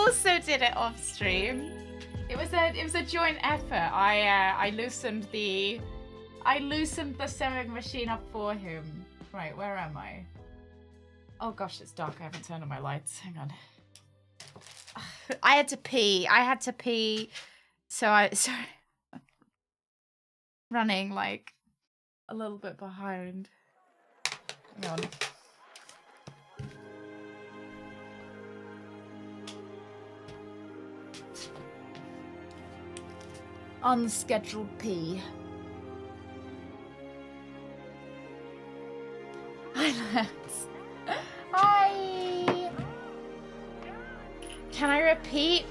also did it off stream. It was a joint effort. I loosened the sewing machine up for him. Right, where am I? Oh gosh, it's dark. I haven't turned on my lights. Hang on. I had to pee. Sorry. Running like a little bit behind. Hang on. Unscheduled pee. Hi, Lex. Hi. Can I repeat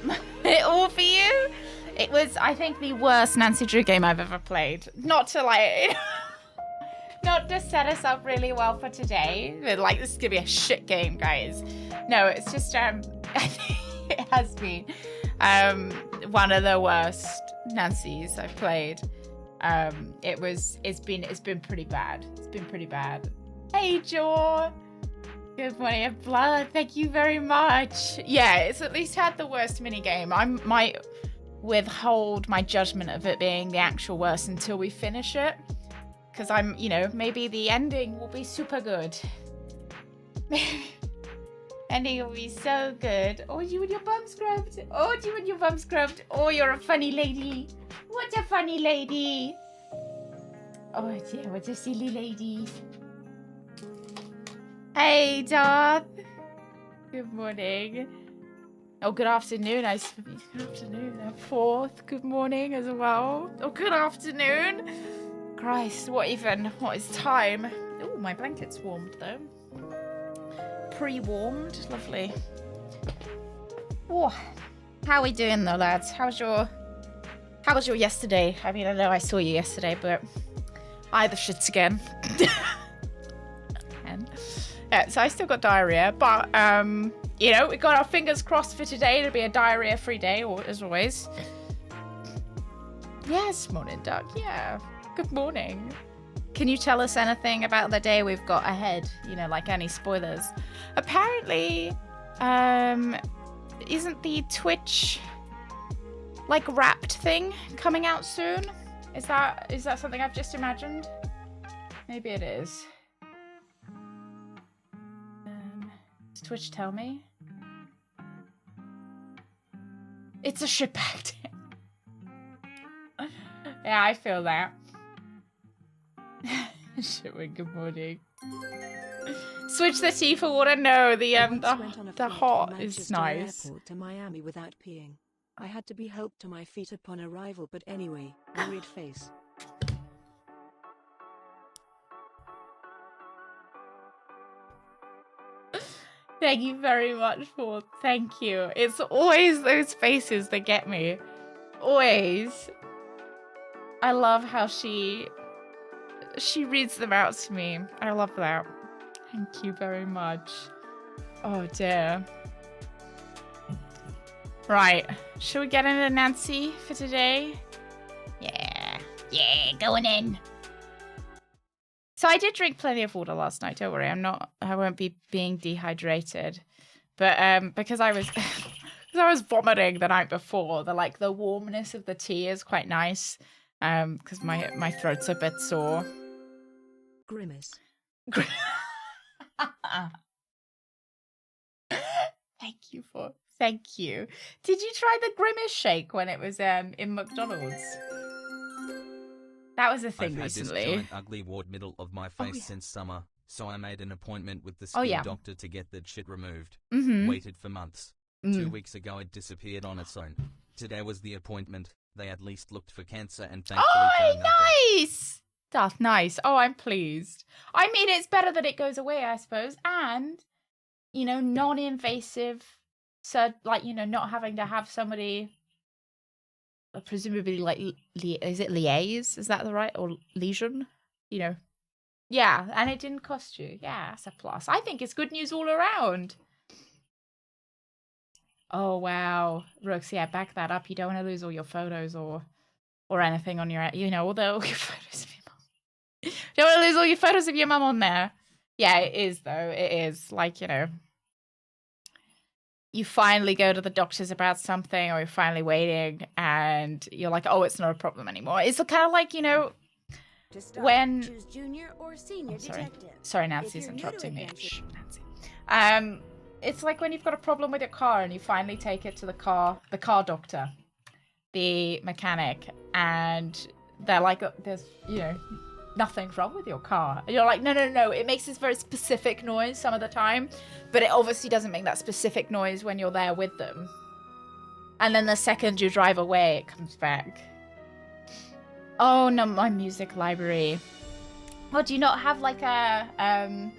it all for you? It was, I think, the worst Nancy Drew game I've ever played. Not to set us up really well for today. Like, this is gonna be a shit game, guys. No, it's just, I think it has been one of the worst Nancy's I've played. It's been pretty bad. It's been pretty bad. Hey, Jaw. Good morning, Blood. Thank you very much. Yeah, it's at least had the worst minigame. I might withhold my judgment of it being the actual worst until we finish it. Because maybe the ending will be super good. Ending will be so good. Oh, you and your bum scrubbed. Oh, you and your bum scrubbed. Oh, you're a funny lady. What a funny lady. Oh, dear, what a silly lady. Hey, Darth. Good morning. Oh, good afternoon. Good afternoon. Fourth. Good morning as well. Oh, good afternoon. Christ, what is time? Oh, my blanket's warmed though. Pre-warmed. Lovely. Oh, how are we doing though, lads? How was your yesterday? I mean, I know I saw you yesterday, but I the shits again. Yeah, so I still got diarrhea, but we got our fingers crossed for today. It'll be a diarrhea-free day, as always. Yes, morning, Doug. Yeah. Good morning. Can you tell us anything about the day we've got ahead? Like any spoilers? Apparently, isn't the Twitch wrapped thing coming out soon? Is that something I've just imagined? Maybe it is. Does Twitch tell me? It's a shit bag. Yeah, I feel that. Shit, good morning. Switch the tea for water. No, the hot is nice. Airport to Miami without peeing. I had to be helped to my feet upon arrival, but anyway, worried face. Thank you very much for thank you. It's always those faces that get me. Always. I love how she reads them out to me. I love that. Thank you very much. Oh dear. Right. Should we get into Nancy for today? Yeah. Yeah, going in. So I did drink plenty of water last night. Don't worry, I won't be being dehydrated. But because I was vomiting the night before, the warmness of the tea is quite nice. Because my throat's a bit sore. Grimace. Thank you. Did you try the Grimace shake when it was in McDonald's? That was a thing recently. I've had this giant ugly wart middle of my face since summer, so I made an appointment with the skin doctor to get that shit removed. Waited for months. 2 weeks ago it disappeared on its own. Today was the appointment. They at least looked for cancer and thankfully found nothing. Nice! That's nice. Oh, I'm pleased. I mean, it's better that it goes away, I suppose. And, non-invasive. So, not having to have somebody, presumably, is it liaise? Is that the right? Or lesion? Yeah, and it didn't cost you. Yeah, that's a plus. I think it's good news all around. Oh, wow. Rooks, yeah, back that up. You don't want to lose all your photos or anything on your, all your photos of your mum. You don't want to lose all your photos of your mum on there. Yeah, it is, though. It is. you finally go to the doctors about something, or you're finally waiting, and you're like, oh, it's not a problem anymore. It's kind of like, you know, when... Choose junior or senior detective. Sorry, Nancy's interrupting me. Shh, Nancy. It's like when you've got a problem with your car and you finally take it to the car doctor, the mechanic, and they're like, there's, you know, nothing's wrong with your car. And you're like, no, it makes this very specific noise some of the time, but it obviously doesn't make that specific noise when you're there with them. And then the second you drive away, it comes back. Oh no, my music library. Oh, do you not have like a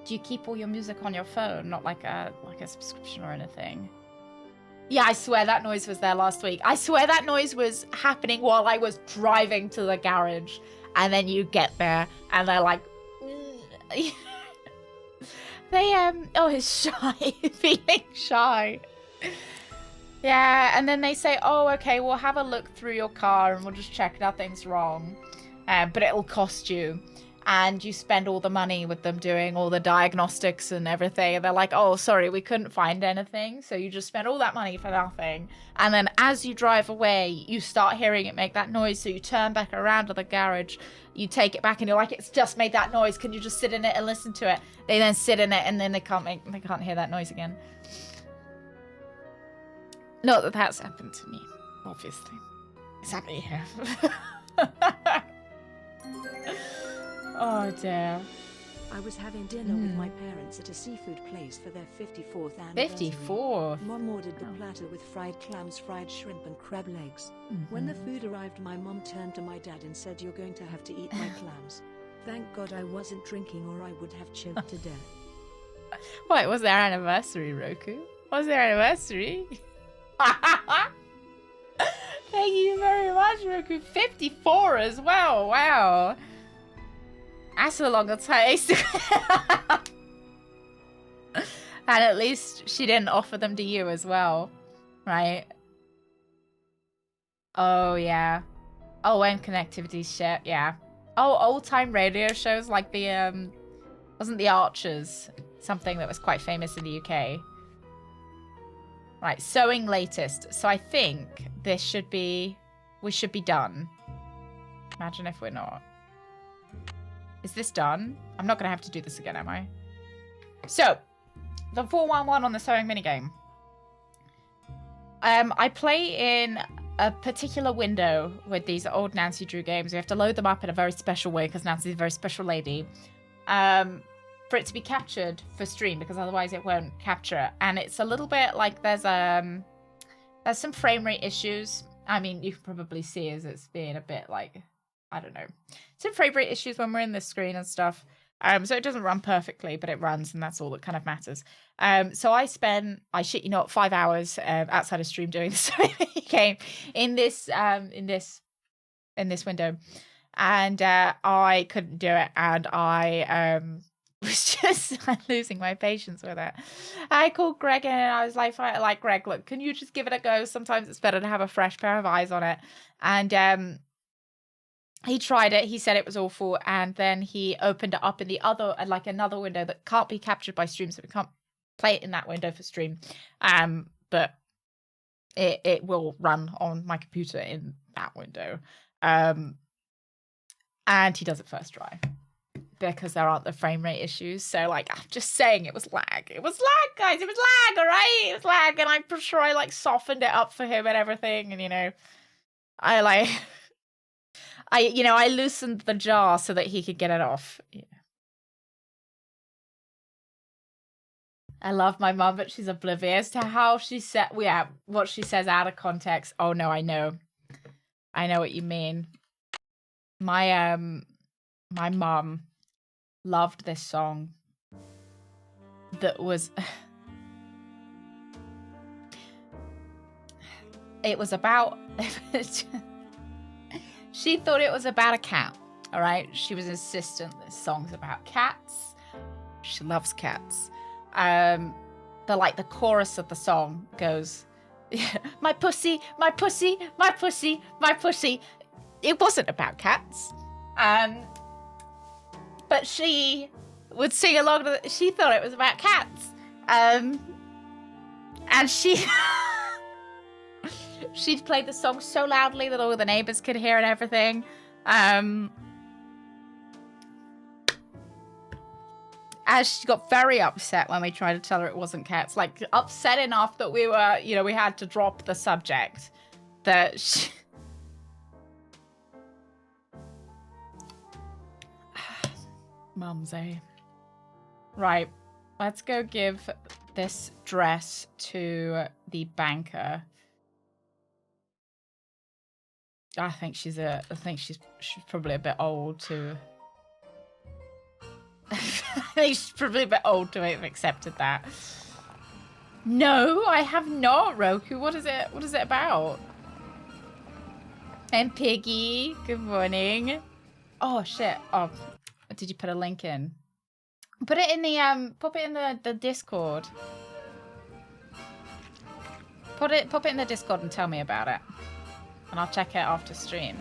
do you keep all your music on your phone, not like a subscription or anything? Yeah, I swear that noise was there last week. I swear that noise was happening while I was driving to the garage. And then you get there and they're like, oh, he's shy, feeling shy. Yeah, and then they say, oh, okay, we'll have a look through your car and we'll just check nothing's wrong. But it'll cost you. And you spend all the money with them doing all the diagnostics and everything. And they're like, oh, sorry, we couldn't find anything. So you just spend all that money for nothing. And then as you drive away, you start hearing it make that noise. So you turn back around to the garage, you take it back and you're like, it's just made that noise. Can you just sit in it and listen to it? They then sit in it and then they can't hear that noise again. Not that that's happened to me, obviously. It's happening here. Oh dear. I was having dinner with my parents at a seafood place for their 54th anniversary. 54th? Mom ordered the platter with fried clams, fried shrimp and crab legs. When the food arrived, my mom turned to my dad and said, you're going to have to eat my clams. Thank God I wasn't drinking or I would have choked to death. What, was their anniversary, Roku? Was their anniversary? Thank you very much, Roku. 54 as well, wow. That's a longer taste. And at least she didn't offer them to you as well, right? Oh, yeah. Oh, and connectivity shit, yeah. Oh, old-time radio shows like the, wasn't The Archers something that was quite famous in the UK? Right, sewing latest. So I think we should be done. Imagine if we're not. Is this done? I'm not going to have to do this again, am I? So, the 411 on the sewing minigame. I play in a particular window with these old Nancy Drew games. We have to load them up in a very special way because Nancy's a very special lady. For it to be captured for stream, because otherwise it won't capture it. And it's a little bit like there's some frame rate issues. I mean, you can probably see as it's being a bit like, I don't know. Some frame rate issues when we're in this screen and stuff. So it doesn't run perfectly, but it runs, and that's all that kind of matters. So I spent, I shit you not, 5 hours outside of stream doing this game in this window, and I couldn't do it, and I was just losing my patience with it. I called Greg in and I was like, Greg, look, can you just give it a go? Sometimes it's better to have a fresh pair of eyes on it. And he tried it. He said it was awful. And then he opened it up in the other, like another window that can't be captured by stream. So we can't play it in that window for stream. But it will run on my computer in that window. And he does it first try, because there aren't the frame rate issues. So, like, I'm just saying it was lag. It was lag, guys. It was lag, all right? It was lag. And I'm sure I, like, softened it up for him and everything. And, you know, I loosened the jar so that he could get it off. Yeah. I love my mum, but she's oblivious to how she said, what she says out of context. Oh, no, I know. I know what you mean. My mum loved this song that was it was about she thought it was about a cat, all right? She was insistent this song's about cats. She loves cats. The chorus of the song goes, my pussy, my pussy, my pussy, my pussy. It wasn't about cats. But she would sing along to she thought it was about cats. And she'd played the song so loudly that all the neighbors could hear and everything. As she got very upset when we tried to tell her it wasn't cats. Like, upset enough that we were, you know, we had to drop the subject. That she... Mums, eh? Right. Let's go give this dress to the banker. I think she's probably a bit old to... I think she's probably a bit old to have accepted that. No, I have not, Roku. What is it? What is it about? And Piggy, good morning. Oh shit. Oh, did you put a link in? Put it in the pop it in the Discord. Pop it in the Discord and tell me about it. And I'll check it after stream.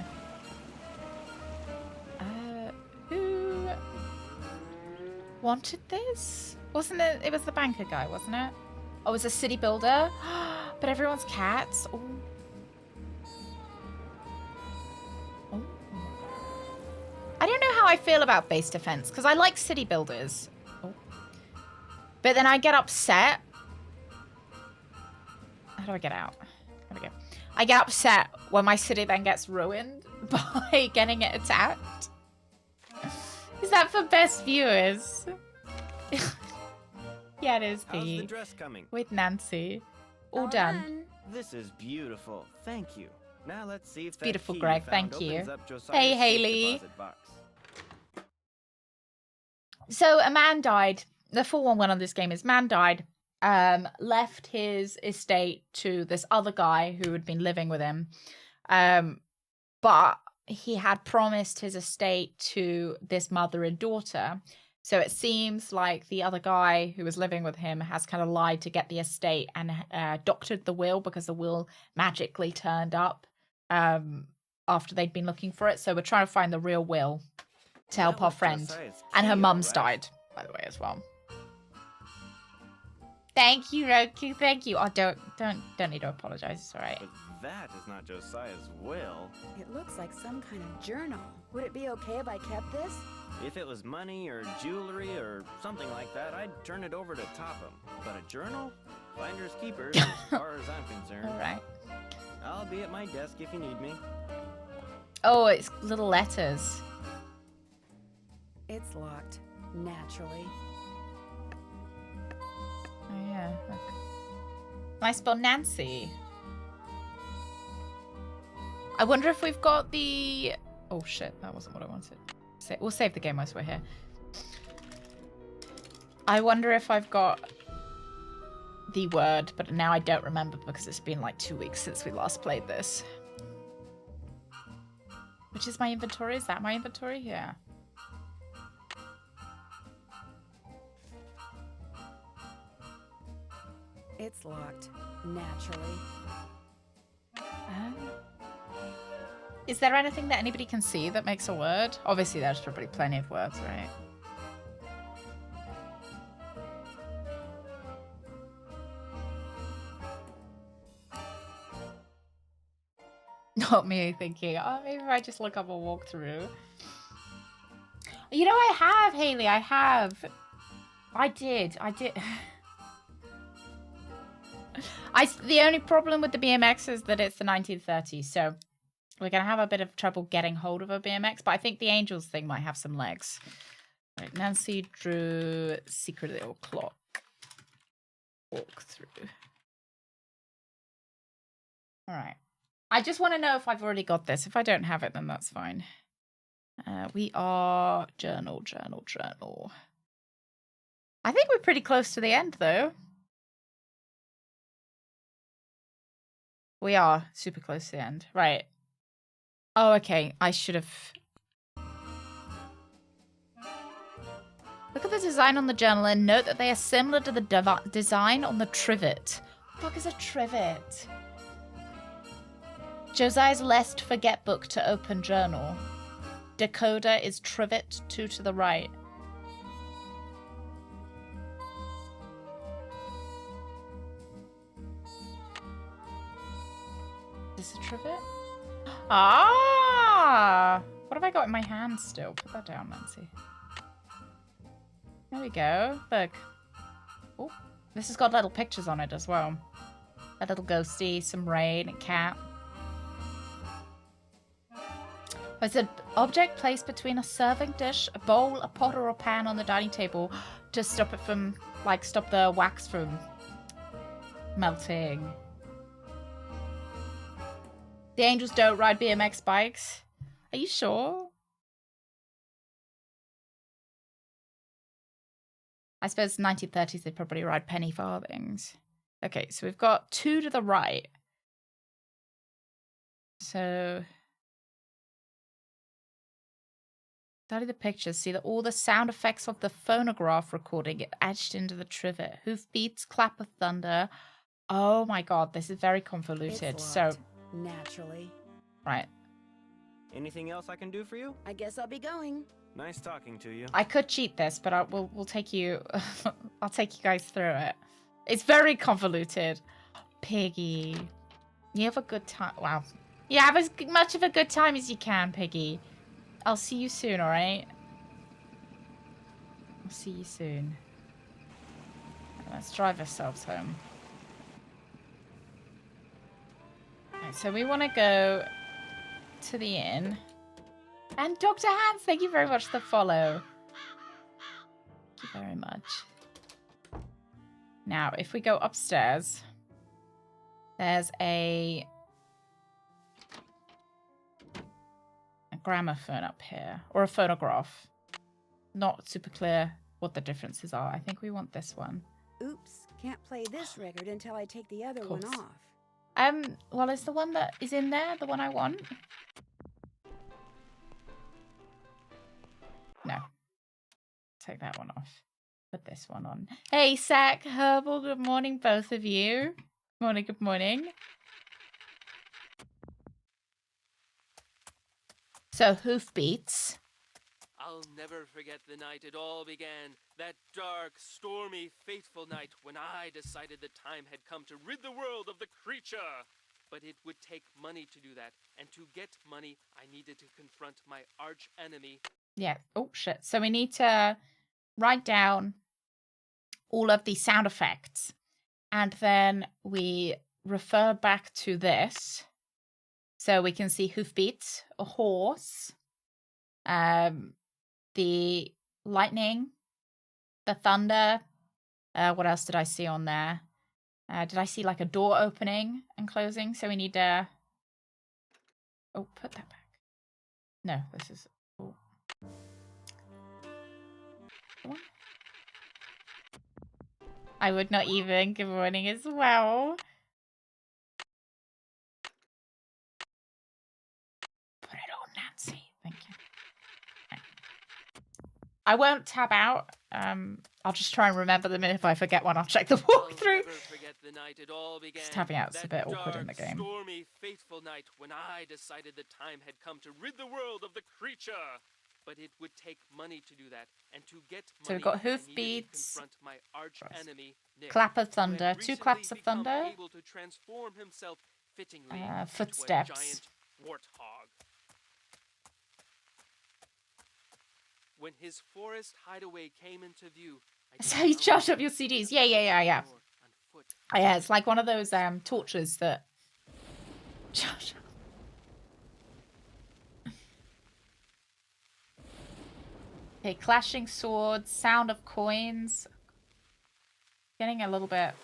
Who wanted this? Wasn't it? It was the banker guy, wasn't it? Oh, it was a city builder. But everyone's cats. Ooh. Oh. I don't know how I feel about base defense because I like city builders. Oh. But then I get upset. How do I get out? There we go. I get upset when my city then gets ruined by getting it attacked. Is that for best viewers? Yeah, it is. How's the dress coming? With Nancy. All done. This is beautiful. Thank you. Now let's see if beautiful, Greg. Thank you. Hey, Haley. So a man died. The 411 on this game is man died. Left his estate to this other guy who had been living with him. But he had promised his estate to this mother and daughter. So it seems like the other guy who was living with him has kind of lied to get the estate and doctored the will because the will magically turned up after they'd been looking for it. So we're trying to find the real will to help our friend. And her mum's died, by the way, as well. Thank you, Roku. Thank you. Oh, don't need to apologize. It's all right. But that is not Josiah's will. It looks like some kind of journal. Would it be okay if I kept this? If it was money or jewelry or something like that, I'd turn it over to Topham. But a journal? Finders keepers, as far as I'm concerned. All right. I'll be at my desk if you need me. Oh, it's little letters. It's locked, naturally. Oh, yeah. Look. Can I spell Nancy? I wonder if we've got the... Oh, shit. That wasn't what I wanted. We'll save the game whilst we're here. I wonder if I've got the word, but now I don't remember because it's been like 2 weeks since we last played this. Which is my inventory? Is that my inventory? Yeah. It's locked, naturally. Is there anything that anybody can see that makes a word? Obviously, there's probably plenty of words, right? Not me thinking, oh, maybe if I just look up a walkthrough. You know, I have, Haley, I have. I did. The only problem with the BMX is that it's the 1930s, so we're going to have a bit of trouble getting hold of a BMX, but I think the Angels thing might have some legs. Right, Nancy drew Secret Little Clock. Walkthrough. All right. I just want to know if I've already got this. If I don't have it, then that's fine. We are journal. I think we're pretty close to the end, though. We are super close to the end. Right. Oh, okay. I should have... Look at the design on the journal and note that they are similar to the design on the trivet. What the fuck is a trivet? Josiah's lest forget book to open journal. Decoder is trivet 2 to the right. this a trivet? Ah! What have I got in my hand still? Put that down, Nancy. There we go. Look. Oh, this has got little pictures on it as well. A little ghosty, some rain, a cat. It's an object placed between a serving dish, a bowl, a pot, or a pan on the dining table to stop it from, like, stop the wax from melting. The angels don't ride BMX bikes. Are you sure? I suppose 1930s they probably ride penny farthings. Okay, so we've got 2 to the right. So study the pictures. See that all the sound effects of the phonograph recording get etched into the trivet. Hoofbeats, clap of thunder. Oh my god, this is very convoluted. So naturally. Right. Anything else I can do for you? I guess I'll be going. Nice talking to you. I could cheat this, but we'll take you. I'll take you guys through it. It's very convoluted. Piggy, you have a good time. Wow. You have as much of a good time as you can, Piggy. I'll see you soon, all right? I'll see you soon. Let's drive ourselves home. Right, so we want to go to the inn. And Dr. Hans, thank you very much for the follow. Thank you very much. Now, if we go upstairs, there's a gramophone up here, or a phonograph. Not super clear what the differences are. I think we want this one. Oops, can't play this record until I take the other one off. Well, is the one that is in there the one I want? No. Take that one off. Put this one on. Hey, Sack, Herbal, good morning, both of you. Morning, good morning. So, Hoofbeats. I'll never forget the night it all began. That dark, stormy, fateful night when I decided the time had come to rid the world of the creature. But it would take money to do that. And to get money, I needed to confront my arch enemy. Yeah. Oh, shit. So we need to write down all of the sound effects. And then we refer back to this. So we can see hoofbeats, a horse, the lightning, the thunder. What else did I see on there? Did I see like a door opening and closing? So we need to... Oh, put that back. No, this is... Oh. I would not even. Good morning as well. Put it on, Nancy. Thank you. Right. I won't tab out. I'll just try and remember them, and if I forget one, I'll check the walkthrough. Just tabbing out is a bit awkward in the game. Stormy, fateful night when I decided the time had come to rid the world of the creature. But it would take money to do that, and to get money, so we've got hoofbeats, my arch enemy, Nick, clap of thunder, 2 claps of thunder, able to transform himself fittingly footsteps, into a giant warthog. When his forest hideaway came into view, so you charged up your CDs. Yeah. Oh, yeah, it's like one of those torches that. Okay, clashing swords, sound of coins. Getting a little bit...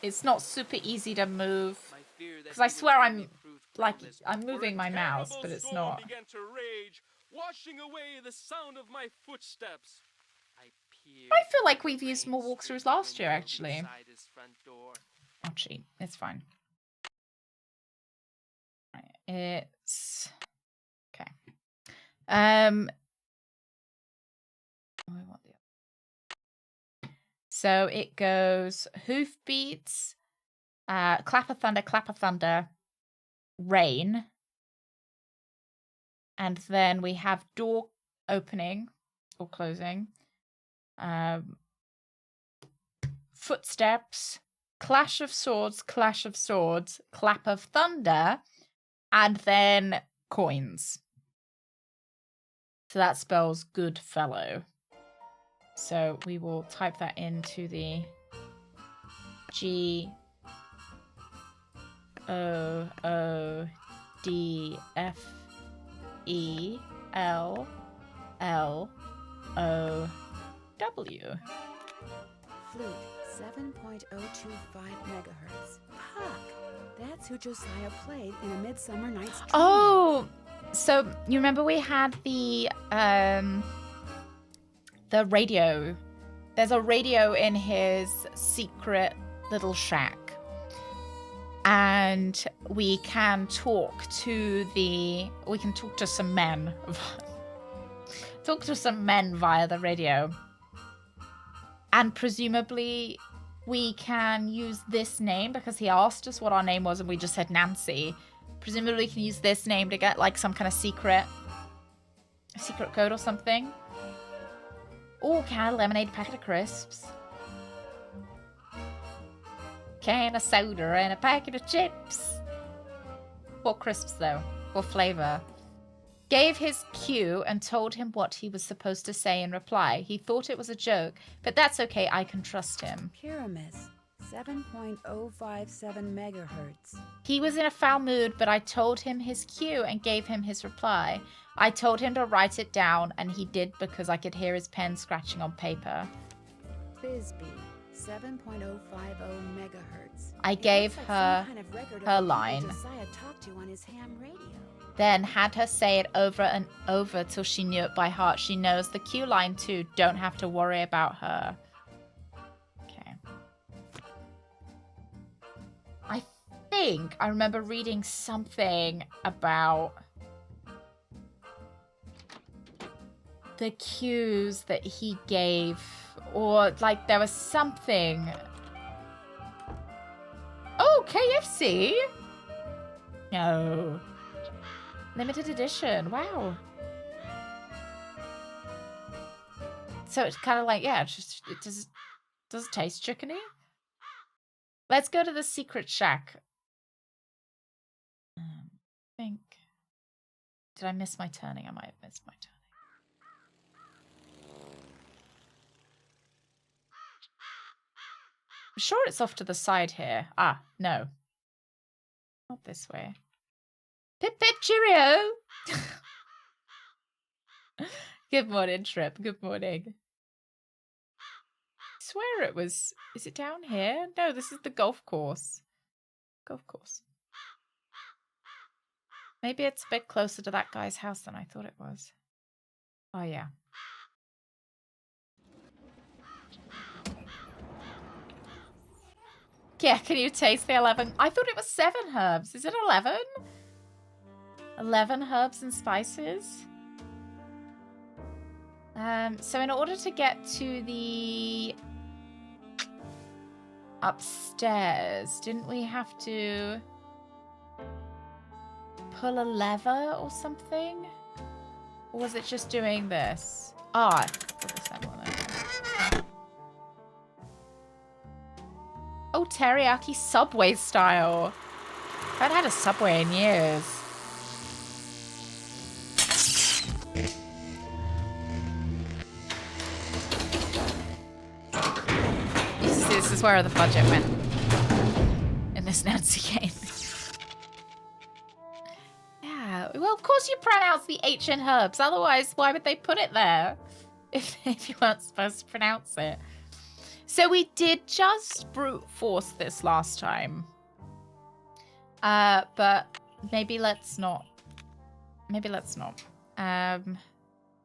It's not super easy to move. Because I swear I'm moving my mouse, but it's not. Began to rage, washing away the sound of my footsteps. I feel like we've used more walkthroughs last year, actually. Oh, gee, it's fine. Right, it's... Okay. So it goes hoofbeats, clap of thunder, rain, and then we have door opening or closing, footsteps, clash of swords, clap of thunder, and then coins. So that spells good fellow. So we will type that into the GOODFELLOW. Flute, 7.025 megahertz. Puck! That's who Josiah played in A Midsummer Night's Dream. Oh! So, you remember we had the radio. There's a radio in his secret little shack. And we can talk to some men. Talk to some men via the radio. And presumably we can use this name because he asked us what our name was and we just said Nancy. Presumably we can use this name to get like some kind of secret code or something. Oh, can of lemonade, packet of crisps. Can of soda and a packet of chips. What crisps though? What flavor? Gave his cue and told him what he was supposed to say in reply. He thought it was a joke, but that's okay, I can trust him. Pyramus, 7.057 megahertz. He was in a foul mood, but I told him his cue and gave him his reply. I told him to write it down, and he did because I could hear his pen scratching on paper. Bisbee, 7.050 megahertz. I gave her her line. Josiah talked to on his ham radio. Then had her say it over and over till she knew it by heart. She knows the cue line too. Don't have to worry about her. Okay. I think I remember reading something about the cues that he gave, or like there was something. Oh, KFC? No. Limited edition. Wow. So it's kind of like, yeah, it does taste chickeny. Let's go to the secret shack. I think. Did I miss my turning? I might have missed my turning. I'm sure it's off to the side here. Ah, no. Not this way. Pip pip cheerio! Good morning, Trip. Good morning. I swear it was... Is it down here? No, this is the golf course. Golf course. Maybe it's a bit closer to that guy's house than I thought it was. Oh, yeah. Yeah, can you taste the 11? I thought it was 7 herbs. Is it 11? 11 herbs and spices. So in order to get to the upstairs, didn't we have to pull a lever or something? Or was it just doing this? Ah, oh, teriyaki Subway style. I haven't had a Subway in years. This is where the budget went in this Nancy game. Yeah, well, of course you pronounce the H in herbs. Otherwise, why would they put it there if you weren't supposed to pronounce it? So we did just brute force this last time. But maybe let's not. Maybe let's not.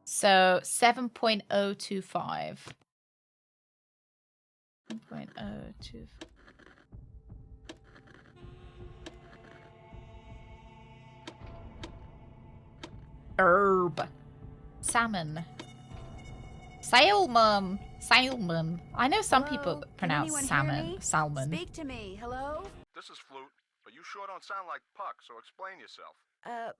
So 7.025. 7.025. Herb. Salmon. Salmon. Salmon. I know some people pronounce salmon. Salmon. Speak to me. Hello? This is Flute, but you sure don't sound like Puck, so explain yourself.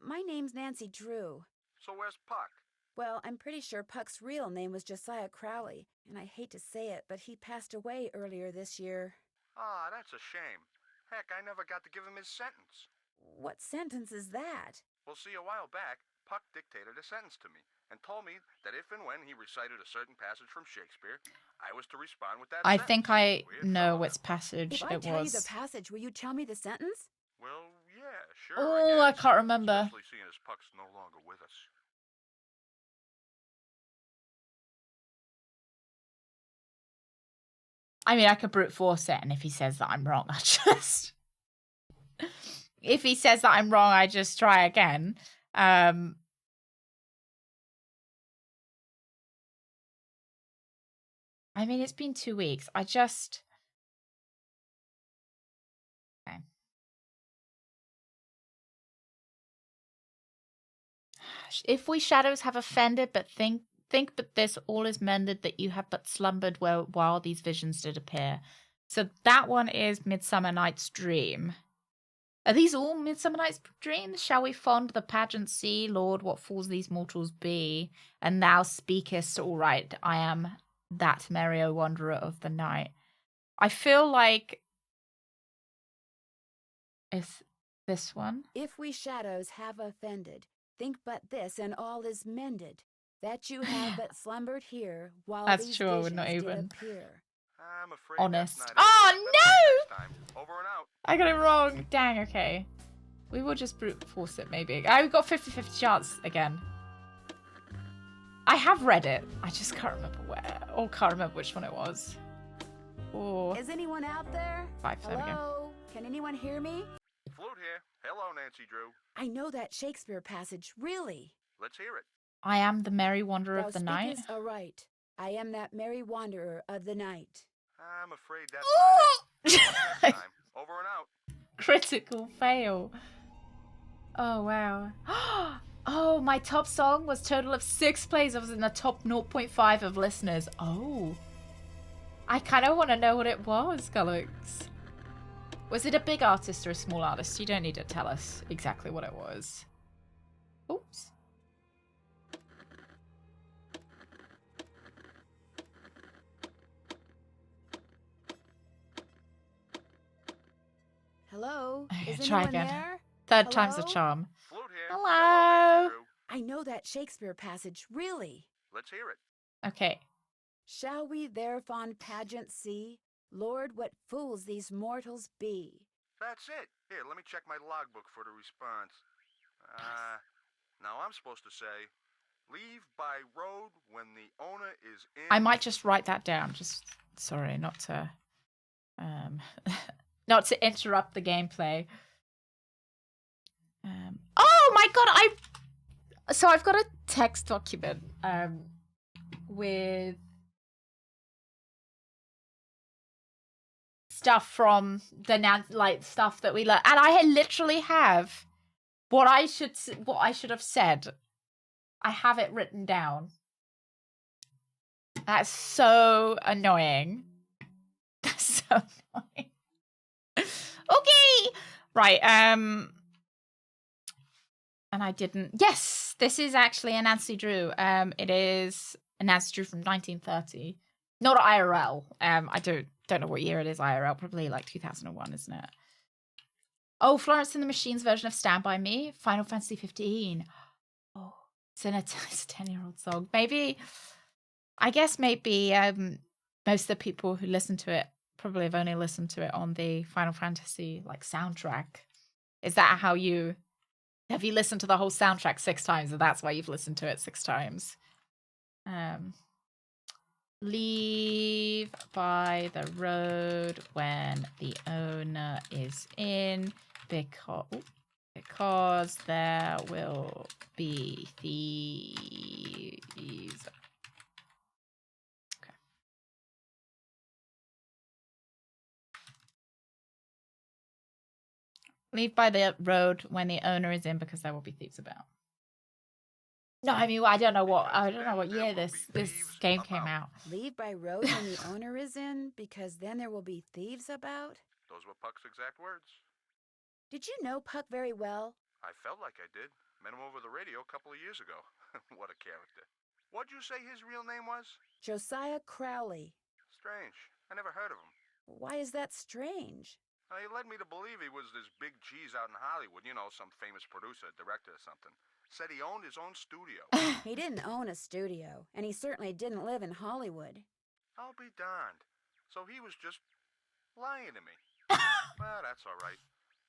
My name's Nancy Drew. So where's Puck? Well, I'm pretty sure Puck's real name was Josiah Crowley, and I hate to say it, but he passed away earlier this year. Ah, that's a shame. Heck, I never got to give him his sentence. What sentence is that? Well, see, a while back, Puck dictated a sentence to me and told me that if and when he recited a certain passage from Shakespeare, I was to respond with that I sentence. think I Weird know fellow, which that. passage If I it tell you the was. passage, will you tell me the sentence? Well, yeah, sure, Oh, I I guess. can't remember. Especially seeing as Puck's no longer with us. I mean, I could brute force it, and if he says that I'm wrong, I just... if he says that I'm wrong, I just try again. I mean, it's been 2 weeks. I just... Okay. If we shadows have offended, but think but this all is mended, that you have but slumbered while these visions did appear. So that one is Midsummer Night's Dream. Are these all Midsummer Night's Dreams? Shall we fond the pageant see, Lord, what fools these mortals be? And thou speakest, all right, I am that merry wanderer of the night. I feel like it's this one. If we shadows have offended, think but this, and all is mended. That you have but slumbered here while That's these true, I would visions not did even. appear. I'm afraid Honest. that's not Oh, it. no! Next time. Over and out. I got it wrong. Dang, okay. We will just brute force it, maybe. We've got 50-50 chance again. I have read it. I just can't remember where. Or can't remember which one it was. Or... Is anyone out there? 5, there we go. Hello? Can anyone hear me? Flute here. Hello, Nancy Drew. I know that Shakespeare passage, really. Let's hear it. I am the merry wanderer Thou of the night. speakest aright. I am that merry wanderer of the night. I'm afraid that's not it. Next time. Over and out. Critical fail. Oh, wow. Oh, my top song was total of 6 plays. I was in the top 0.5 of listeners. Oh. I kind of want to know what it was, Gullux. Was it a big artist or a small artist? You don't need to tell us exactly what it was. Oops. Hello? Is Try anyone again. there? Third time's a Hello? charm. Flute here. Hello. Nancy Drew. I know that Shakespeare passage, really. Let's hear it. Okay. Shall we their fond pageant see? Lord, what fools these mortals be. That's it. Here, let me check my logbook for the response. Now I'm supposed to say, leave by road when the owner is in... I might just write that down. Just sorry, not to not to interrupt the gameplay. Oh my god, so I've got a text document with stuff from the stuff that we learned, and I literally have what I should have said. I have it written down. That's so annoying. That's so annoying. Okay. Right, and I didn't... Yes, this is actually a Nancy Drew. It is a Nancy Drew from 1930. Not IRL. I don't know what year it is IRL. Probably like 2001, isn't it? Oh, Florence and the Machine's version of Stand By Me. Final Fantasy 15. Oh, it's a 10-year-old song. Maybe... I guess maybe most of the people who listen to it probably have only listened to it on the Final Fantasy soundtrack. Is that how you... Have you listened to the whole soundtrack 6 times, and that's why you've listened to it 6 times? Leave by the road when the owner is in, because there will be thieves. Okay. Leave by the road when the owner is in, because there will be thieves about. No, I mean, I don't know what year this game came out. Leave by road when the owner is in, because then there will be thieves about? Those were Puck's exact words. Did you know Puck very well? I felt like I did. Met him over the radio a couple of years ago. What a character. What'd you say his real name was? Josiah Crowley. Strange. I never heard of him. Why is that strange? He led me to believe he was this big cheese out in Hollywood. You know, some famous producer, director or something. Said he owned his own studio. He didn't own a studio, and he certainly didn't live in Hollywood. I'll be darned. So he was just lying to me. Well, that's all right.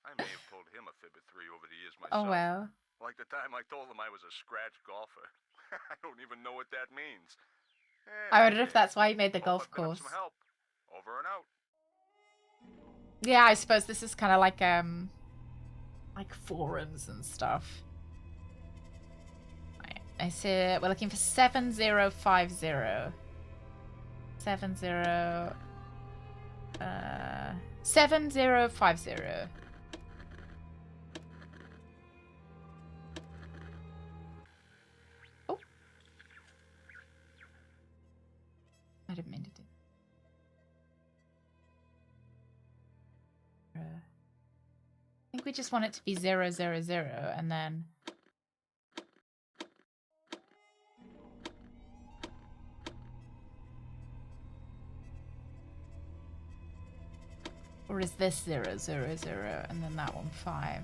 I may have told him a fib or three over the years myself. Oh, well. Like the time I told him I was a scratch golfer. I don't even know what that means. I wonder if that's why he made the golf course. Some help. Over and out. Yeah, I suppose this is kind of like forums and stuff. Right. I see we're looking for 7050. 7050. Oh. I didn't mean to do. I think we just want it to be 000 and then or is this 000 and then that one 5?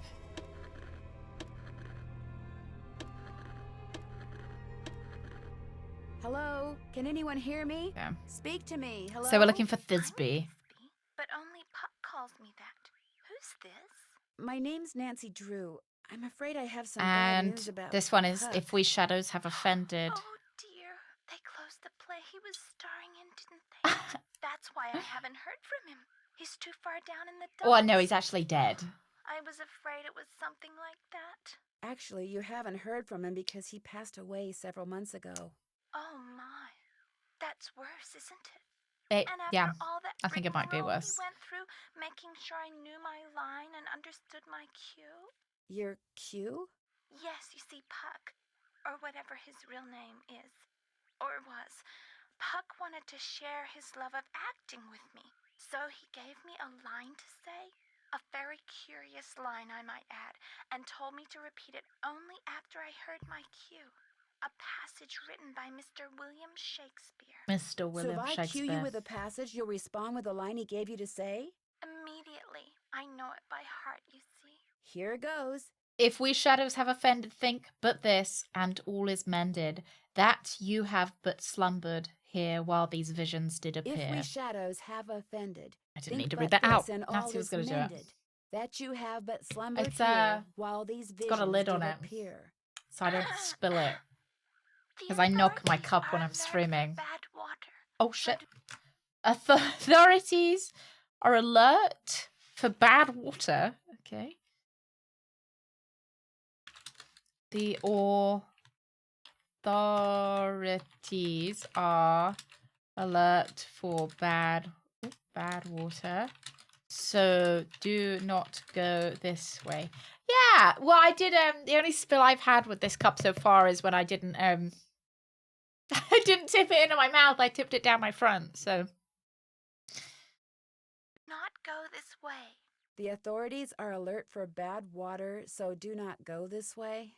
Hello? Can anyone hear me? Yeah. Speak to me. Hello? So we're looking for Thisbe. But only Puck calls me that. Who's this? My name's Nancy Drew. I'm afraid I have some bad And news about this one is Puck. If We Shadows Have Offended. Oh dear. They closed the play he was starring in, didn't they? That's why I haven't heard from him. He's too far down in the dumps. Oh, no, he's actually dead. I was afraid it was something like that. Actually, you haven't heard from him because he passed away several months ago. Oh my. That's worse, isn't it? And after Yeah, all that I think it might be rigmarole worse. he went through, making sure I knew my line and understood my cue. Your cue? Yes, you see, Puck, or whatever his real name is, or was, Puck wanted to share his love of acting with me. So he gave me a line to say, a very curious line I might add, and told me to repeat it only after I heard my cue. A passage written by Mr. William Shakespeare. Mr. William So if I Shakespeare. cue you with a passage, you'll respond with the line he gave you to say? Immediately. I know it by heart, you see. Here goes. If we shadows have offended, think but this, and all is mended, that you have but slumbered here while these visions did appear. If we shadows have offended. I didn't need to but read that out. this and all Nancy was is going to do it. mended, that you have but slumbered It's, here while these visions got a lid on did it. appear. So I don't spill it. The Because I knock my authorities cup are when I'm alert for streaming. bad water. Oh shit. Authorities are alert for bad water. Okay. The authorities are alert for bad water. So do not go this way. Yeah, well I did the only spill I've had with this cup so far is when I didn't I didn't tip it into my mouth, I tipped it down my front, so Not go this way. The authorities are alert for bad water, so do not go this way.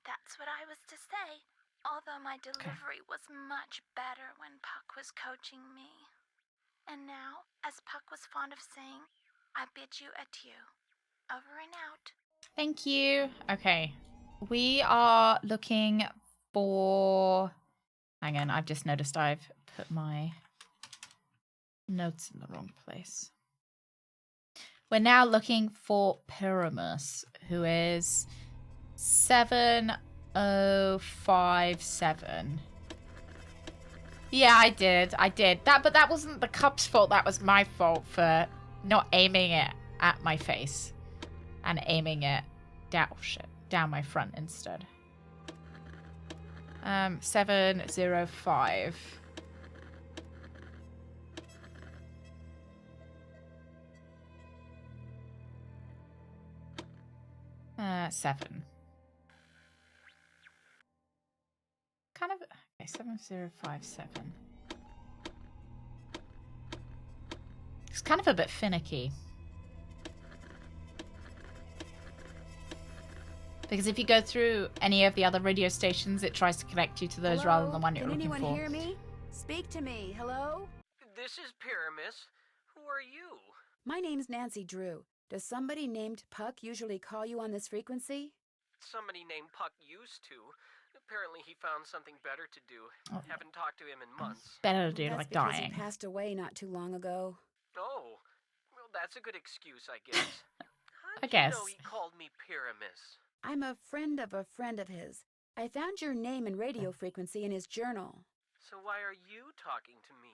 That's what I was to say. Although my delivery was much better when Puck was coaching me. And now, as Puck was fond of saying, I bid you adieu. Over and out. thank you. Okay. We are looking for... Hang on, I've just noticed I've put my notes in the wrong place. We're now looking for Pyramus, who is 7057. Yeah, I did. But that wasn't the cup's fault. That was my fault for not aiming it at my face and aiming it down my front instead. 705. Seven. Kind of. Okay, 7057. It's kind of a bit finicky. Because if you go through any of the other radio stations, it tries to connect you to those rather than the one you're looking for. Can anyone hear me? Speak to me. Hello? This is Pyramus. Who are you? My name's Nancy Drew. Does somebody named Puck usually call you on this frequency? Somebody named Puck used to. Apparently he found something better to do. Haven't talked to him in months. Better to do That's like because dying. he passed away not too long ago. Oh, well, that's a good excuse, I guess. I guess. You know he called me Pyramus. I'm a friend of his. I found your name and radio frequency in his journal. So why are you talking to me?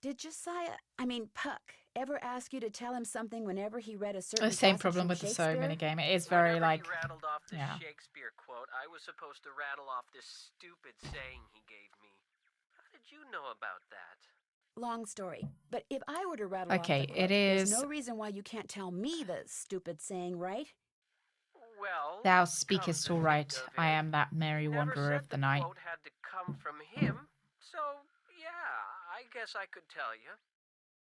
Did Puck, ever ask you to tell him something whenever he read a certain The same passage problem from with the So Shakespeare? Mini game. It is very Whenever like, he rattled off this yeah. Shakespeare quote, I was supposed to rattle off this stupid saying he gave me. How did you know about that? Long story. But if I were to rattle off Okay, the quote, it is. there's no reason why you can't tell me the stupid saying, right? Well, Thou come speakest to all think right. of I it, am that merry he never wanderer said of the night. quote had to come from him, so yeah, I guess I could tell you.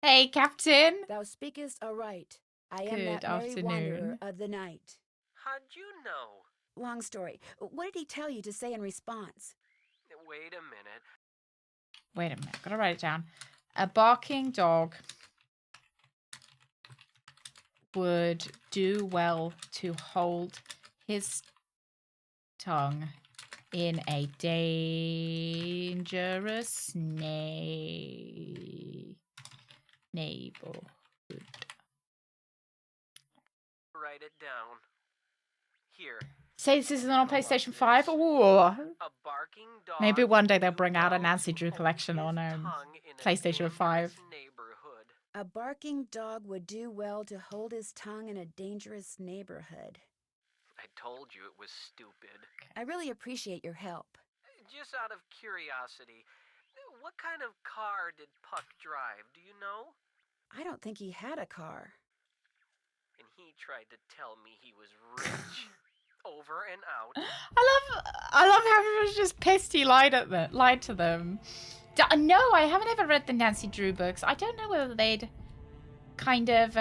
Hey, Captain. Thou speakest aright. I am Good that merry wanderer afternoon. of the night. How'd you know? Long story. What did he tell you to say in response? Wait a minute. Wait a minute. Gotta write it down. A barking dog would do well to hold his tongue in a dangerous neighborhood. Write it down. Here. Say this is on PlayStation 5? Ooh. A barking dog Maybe one day they'll would do bring out a well Nancy to Drew hold collection his on tongue in a PlayStation 5. dangerous neighborhood. A barking dog would do well to hold his tongue in a dangerous neighborhood. I told you it was stupid. I really appreciate your help. Just out of curiosity, what kind of car did Puck drive, do you know? I don't think he had a car. And he tried to tell me he was rich. Over and out. I love how he was just pissed he lied to them. No, I haven't ever read the Nancy Drew books. I don't know whether they'd kind of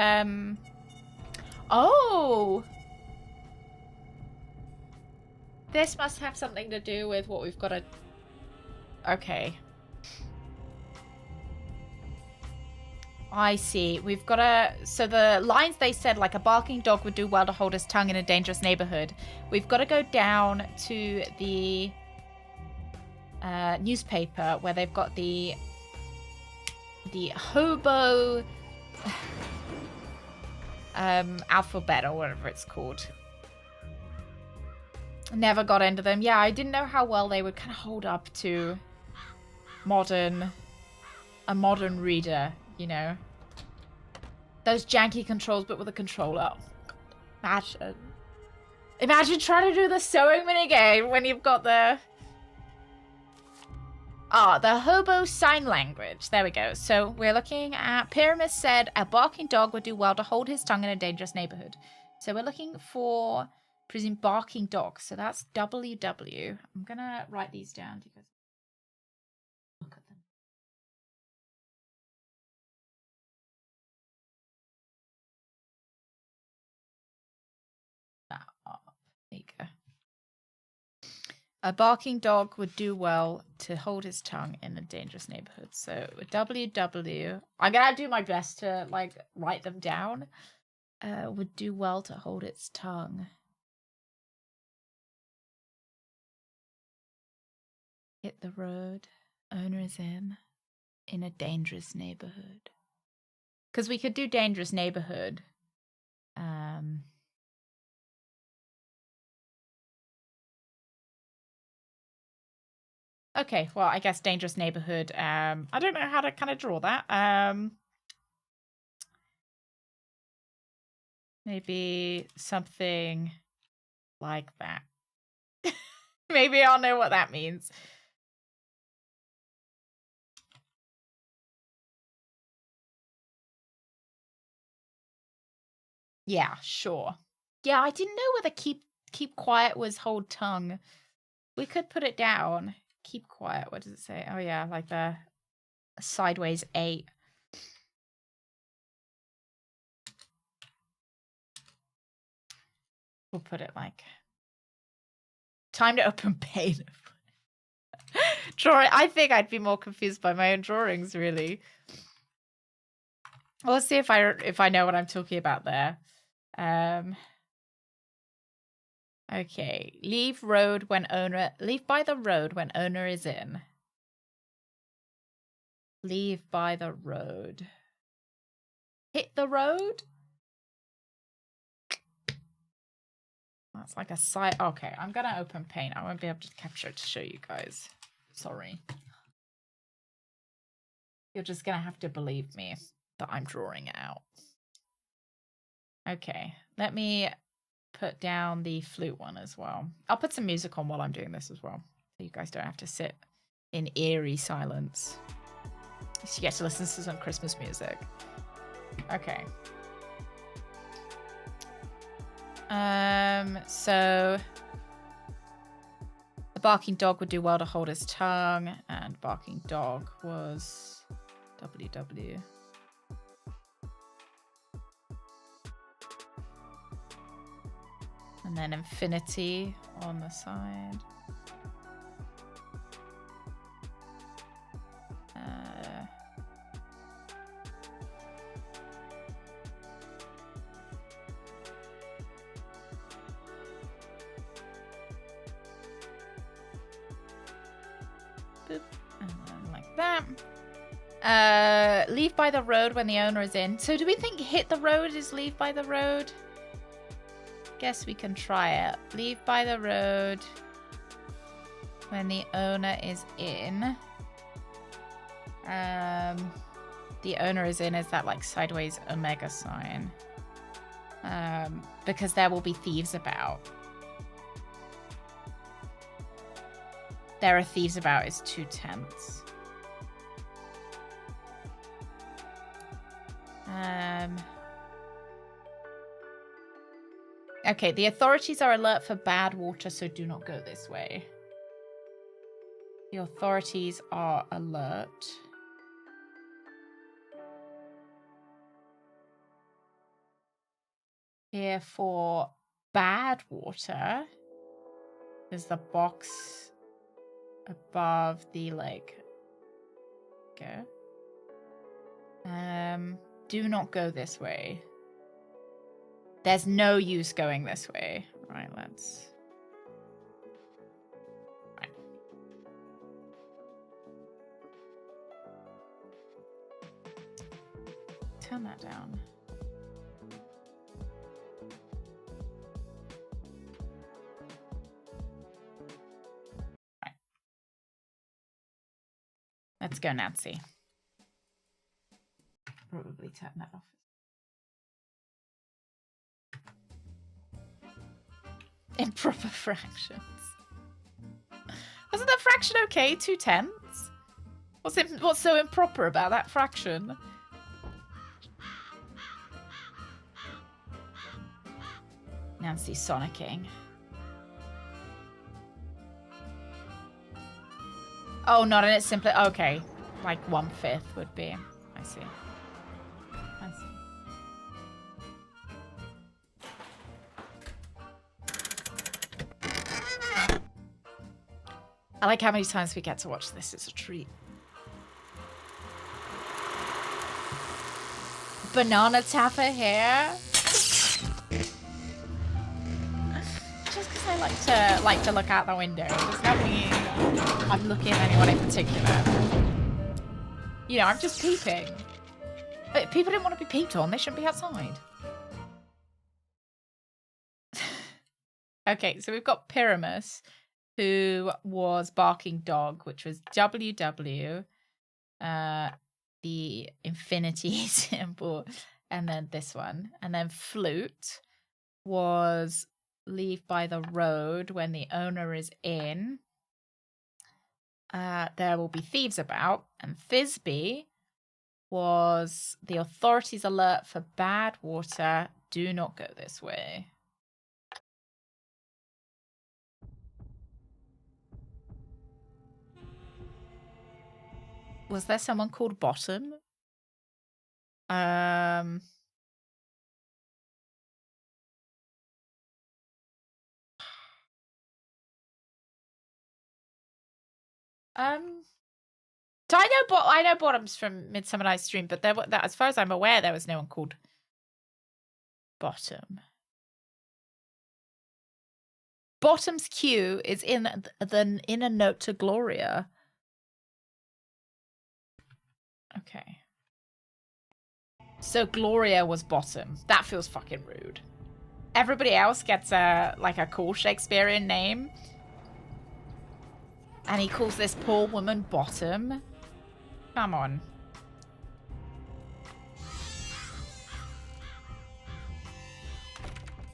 oh, this must have something to do with what we've got to. Okay, I see. We've got to. So the lines they said, like a barking dog would do well to hold his tongue in a dangerous neighborhood. We've got to go down to the newspaper where they've got the hobo alphabet or whatever it's called. Never got into them. Yeah, I didn't know how well they would kind of hold up to a modern reader, you know. Those janky controls, but with a controller. Oh, God. Imagine trying to do the sewing minigame when you've got the hobo sign language. There we go. So we're looking at Pyramus said a barking dog would do well to hold his tongue in a dangerous neighborhood. So we're looking for presume barking dog. So that's WW. I'm gonna write these down because look at them. There you go. A barking dog would do well to hold his tongue in a dangerous neighborhood. So WW, I'm gonna do my best to like write them down. Would do well to hold its tongue. Hit the road. Owner is in a dangerous neighborhood. Because we could do dangerous neighborhood. Okay, well, I guess dangerous neighborhood. I don't know how to kind of draw that. Maybe something like that. Maybe I'll know what that means. Yeah, sure. Yeah, I didn't know whether keep quiet was hold tongue. We could put it down. Keep quiet. What does it say? Oh yeah, like the sideways 8. We'll put it like time to open paint. Drawing. I think I'd be more confused by my own drawings, really. We'll see if I know what I'm talking about there. Okay. Leave by the road when owner is in. Leave by the road. Hit the road? That's like a side. Okay, I'm gonna open paint. I won't be able to capture it to show you guys. Sorry. You're just gonna have to believe me that I'm drawing it out. Okay, let me put down the flute one as well. I'll put some music on while I'm doing this as well, so you guys don't have to sit in eerie silence. So you get to listen to some Christmas music. Okay. So the barking dog would do well to hold his tongue, and barking dog was WW. And then infinity on the side. Boop. And then like that. Leave by the road when the owner is in. So do we think hit the road is leave by the road? Guess we can try it. Leave by the road when the owner is in. The owner is in is that like sideways omega sign. Because there will be thieves about. There are thieves about is 2/10. Okay, the authorities are alert for bad water, so do not go this way. The authorities are alert. Here for bad water is the box above the like. Okay. Do not go this way. There's no use going this way. Right, let's... Right. Turn that down. Right. Let's go, Nancy. Probably turn that off. Improper fractions. Wasn't that fraction okay? 2/10? What's so improper about that fraction? Nancy sonicking. Oh, not in it simply. Okay, like 1/5 would be. I see. I see. I like how many times we get to watch this. It's a treat. Banana tapper hair. Just because I like to look out the window. Does that mean I'm looking at anyone in particular? You know, I'm just peeping. But if people didn't want to be peeped on, they shouldn't be outside. Okay, so we've got Pyramus, who was barking dog, which was WW, the infinity symbol, and then this one. And then flute was leave by the road when the owner is in. There will be thieves about. And Thisbe was the authorities alert for bad water. Do not go this way. Was there someone called Bottom? So I know Bottoms from Midsummer Night's Dream, but as far as I'm aware, there was no one called Bottom. Bottom's Q is in a note to Gloria. Okay. So Gloria was Bottom. That feels fucking rude. Everybody else gets a cool Shakespearean name. And he calls this poor woman Bottom. Come on.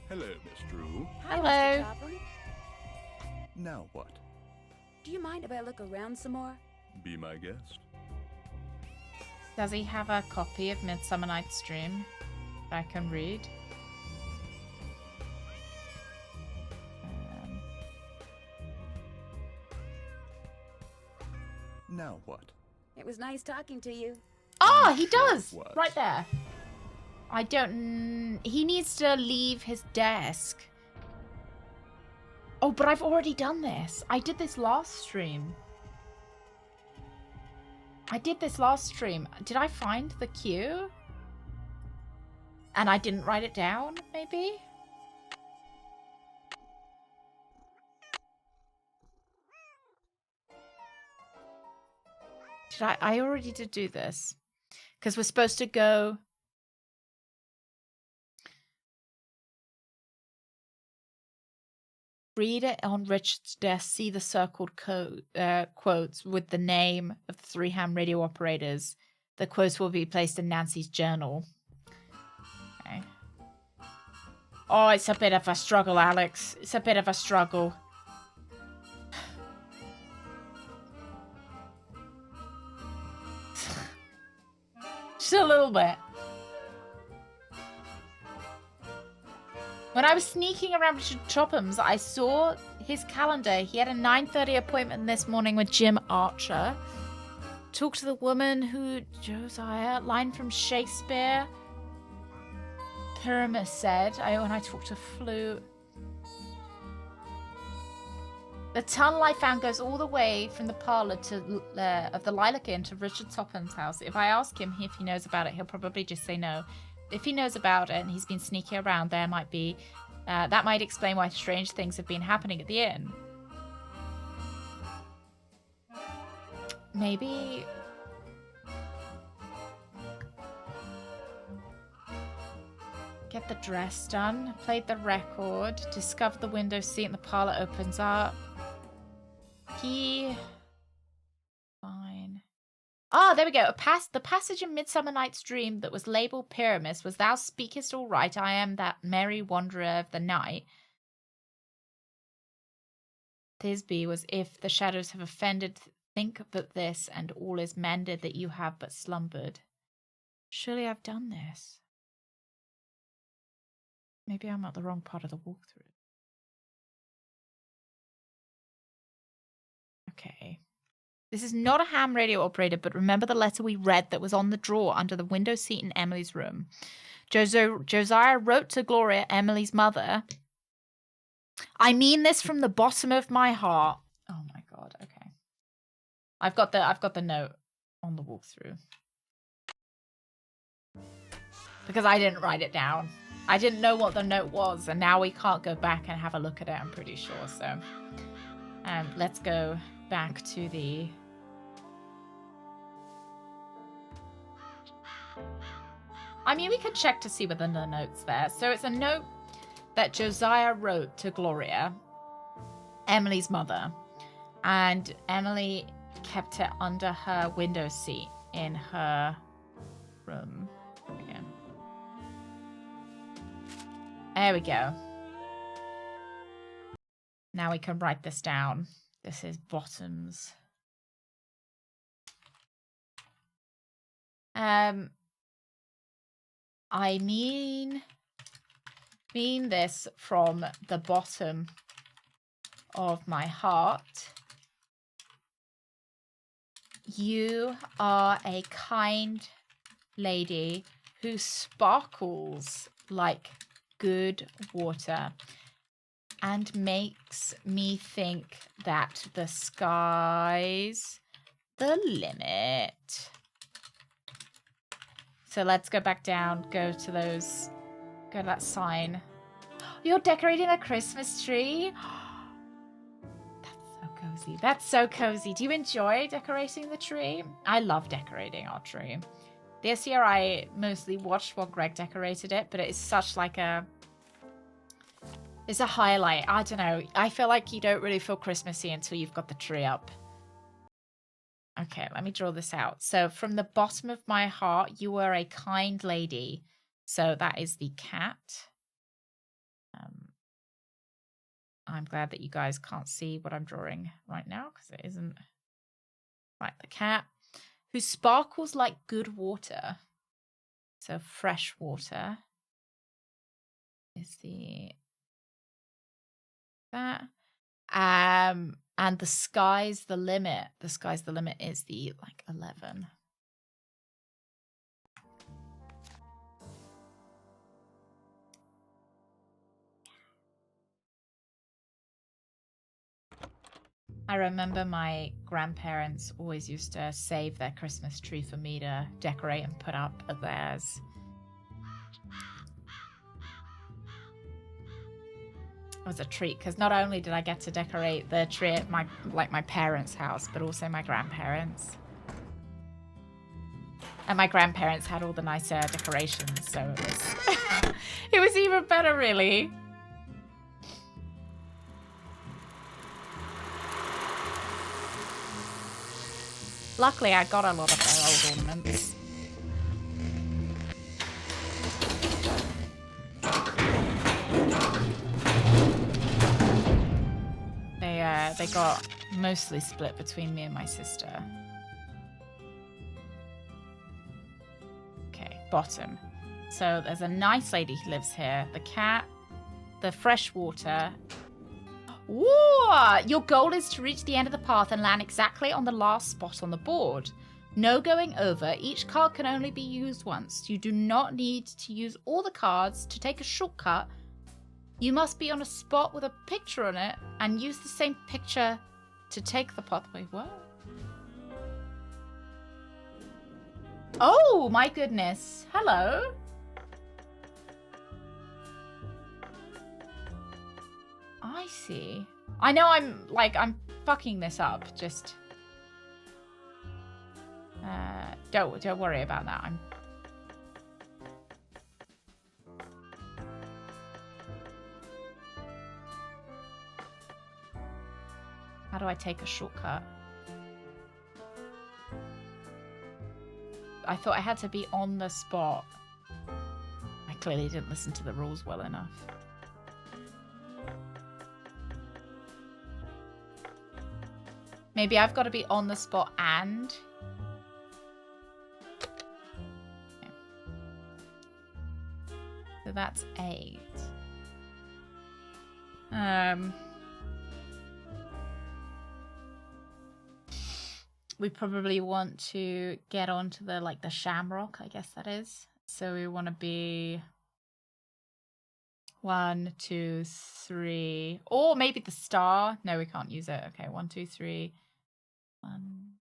Hello, Miss Drew. Hi, Hello. Mr. Topham. Now what? Do you mind if I look around some more? Be my guest. Does he have a copy of Midsummer Night's Dream that I can read? Now what? It was nice talking to you. Oh, he does! What? Right there. I don't... He needs to leave his desk. Oh, but I've already done this. I did this last stream. Did I find the cue? And I didn't write it down, maybe? I already did do this. Because we're supposed to go... Read it on Richard's desk, see the circled quotes with the name of the 3 ham radio operators. The quotes will be placed in Nancy's journal. Okay. Oh, it's a bit of a struggle, Alex. It's a bit of a struggle. Just a little bit. When I was sneaking around Richard Chopham's, I saw his calendar. He had a 9:30 appointment this morning with Jim Archer. Talk to the woman who... Josiah. Line from Shakespeare. Pyramus said. When I talked to Flute. The tunnel I found goes all the way from the parlor to of the Lilac Inn to Richard Topham's house. If I ask him if he knows about it, he'll probably just say no. If he knows about it and he's been sneaking around, there might be... that might explain why strange things have been happening at the inn. Maybe... Get the dress done. Played the record. Discovered the window seat and the parlor opens up. Fine. Ah, there we go. The passage in Midsummer Night's Dream that was labelled Pyramus was "Thou speakest all right, I am that merry wanderer of the night." Thisbe was, "If the shadows have offended, think but this, and all is mended that you have but slumbered." Surely I've done this. Maybe I'm at the wrong part of the walkthrough. Okay. This is not a ham radio operator, but remember the letter we read that was on the drawer under the window seat in Emily's room. Josiah wrote to Gloria, Emily's mother. I mean this from the bottom of my heart. Oh my god, okay. I've got the note on the walkthrough. Because I didn't write it down. I didn't know what the note was, and now we can't go back and have a look at it, I'm pretty sure. So let's go back to the... I mean, we could check to see whether the note's there. So it's a note that Josiah wrote to Gloria, Emily's mother. And Emily kept it under her window seat in her room. Again. There we go. Now we can write this down. This is Bottoms. I mean this from the bottom of my heart. You are a kind lady who sparkles like good water and makes me think that the skies the limit. So let's go back down, go to that sign. You're decorating a Christmas tree? That's so cozy. That's so cozy. Do you enjoy decorating the tree? I love decorating our tree. This year I mostly watched while Greg decorated it, but it is such like it's a highlight. I don't know. I feel like you don't really feel Christmassy until you've got the tree up. Okay, let me draw this out. So from the bottom of my heart, you were a kind lady. So that is the cat. I'm glad that you guys can't see what I'm drawing right now because it isn't. Right, the cat who sparkles like good water. So fresh water is that. And the sky's the limit. The sky's the limit is the 11. I remember my grandparents always used to save their Christmas tree for me to decorate and put up at theirs. It was a treat because not only did I get to decorate the tree at my parents' house, but also my grandparents. And my grandparents had all the nicer decorations, so it was it was even better, really. Luckily, I got a lot of their old ornaments. They got mostly split between me and my sister. Okay, bottom. So there's a nice lady who lives here. The cat, the fresh water. Whoa! Your goal is to reach the end of the path and land exactly on the last spot on the board. No going over. Each card can only be used once. You do not need to use all the cards to take a shortcut. You must be on a spot with a picture on it and use the same picture to take the pathway. What? Oh, my goodness. Hello. I see. I know I'm fucking this up. Just don't worry about that. How do I take a shortcut? I thought I had to be on the spot. I clearly didn't listen to the rules well enough. Maybe I've got to be on the spot and... Okay. So that's 8. We probably want to get onto the the shamrock, I guess that is. So we want to be 1, 2, 3, or maybe the star. No, we can't use it. Okay, 1, 2, 3. 1,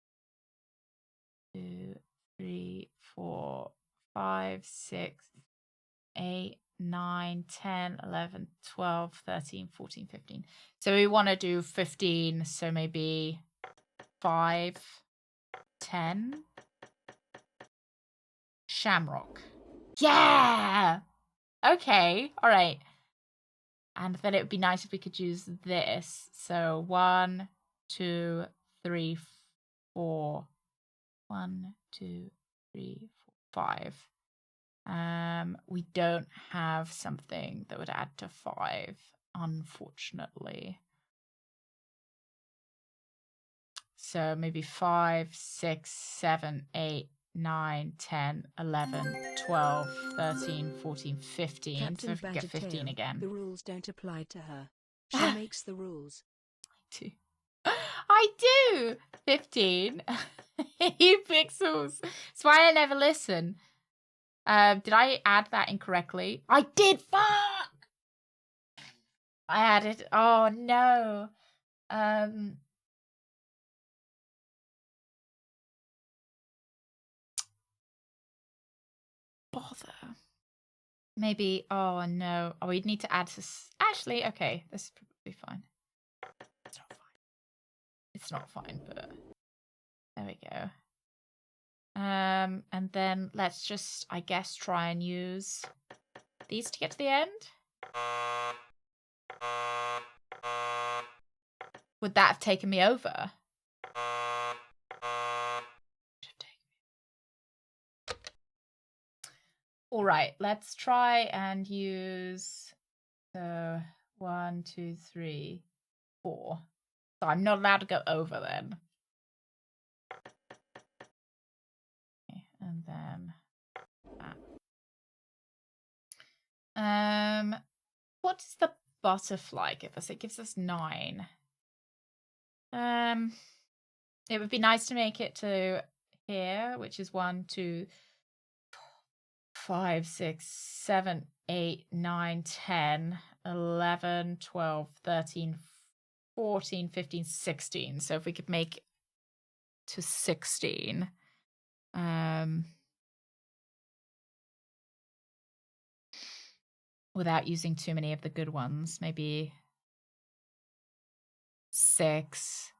2, 3, 4, 5, 6, 8, 9, 10, 11, 12, 13, 14, 15. So we want to do 15. So maybe 5, 10. Shamrock. Yeah! Okay, all right. And then it would be nice if we could use this. So 1, 2, 3, 4. 1, 2, 3, 4, 5. We don't have something that would add to 5, unfortunately. So maybe 5, 6, 7, 8, 9, 10, 11, 12, 13, 14, 15. Captain So if we get 15 again. The rules don't apply to her. She makes the rules. I do! 15. You pixels. That's why I never listen. Did I add that incorrectly? I did! Fuck! I added... Oh, no. bother. Maybe, oh no. Oh, we'd need to add this. Actually, okay, this is probably fine. It's not fine. It's not fine, but there we go. And then let's just, I guess, try and use these to get to the end. Would that have taken me over? All right, let's try and use, so 1, 2, 3, 4. So I'm not allowed to go over then. Okay, and then that. What does the butterfly give us? It gives us 9. It would be nice to make it to here, which is 1, 2, 5, 6, 7, 8, 9, 10, 11, 12, 13, 14, 15, 16. So if we could make to 16. Without using too many of the good ones. Maybe 6.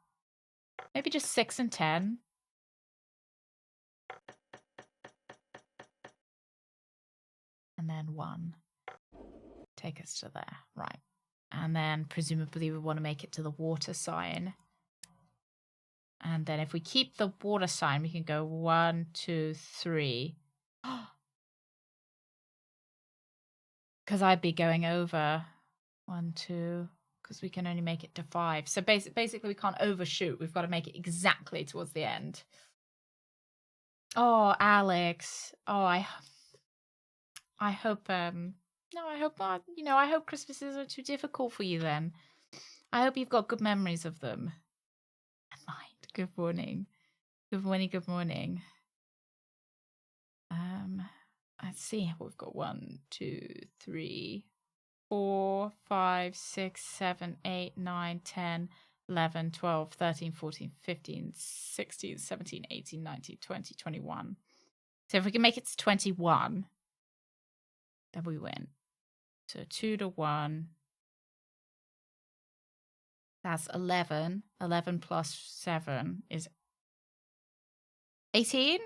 Maybe just 6 and 10. And then 1. Take us to there. Right. And then presumably we want to make it to the water sign. And then if we keep the water sign, we can go 1, 2, 3. Because I'd be going over 1, 2, because we can only make it to 5. So basically we can't overshoot. We've got to make it exactly towards the end. Oh, Alex. Oh, I hope, no, I hope not. You know, I hope Christmases are too difficult for you then. I hope you've got good memories of them. And mine. Good morning. Good morning, good morning. Let's see what we've got. 1, 2, 3, 4, 5, 6, 7, 8, 9, 10, 11, 12, 13, 14, 15, 16, 17, 18, 19, 20, 21. So if we can make it to 21, then we win. So 2 to 1. That's 11. 11 plus 7 is 18?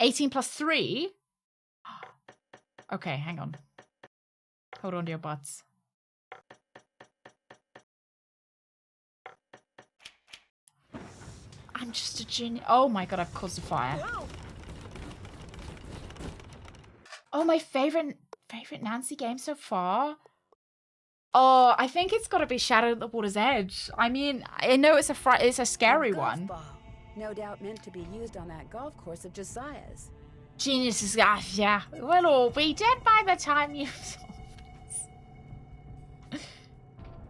18 plus 3? Okay, hang on. Hold on to your butts. I'm just a genius. Oh my god, I've caused a fire. Oh, my favorite Nancy game so far? Oh, I think it's got to be Shadow at the Water's Edge. I mean, I know it's a scary one. Ball. No doubt meant to be used on that golf course of Josiah's. Geniuses, yeah. We'll all be dead by the time you...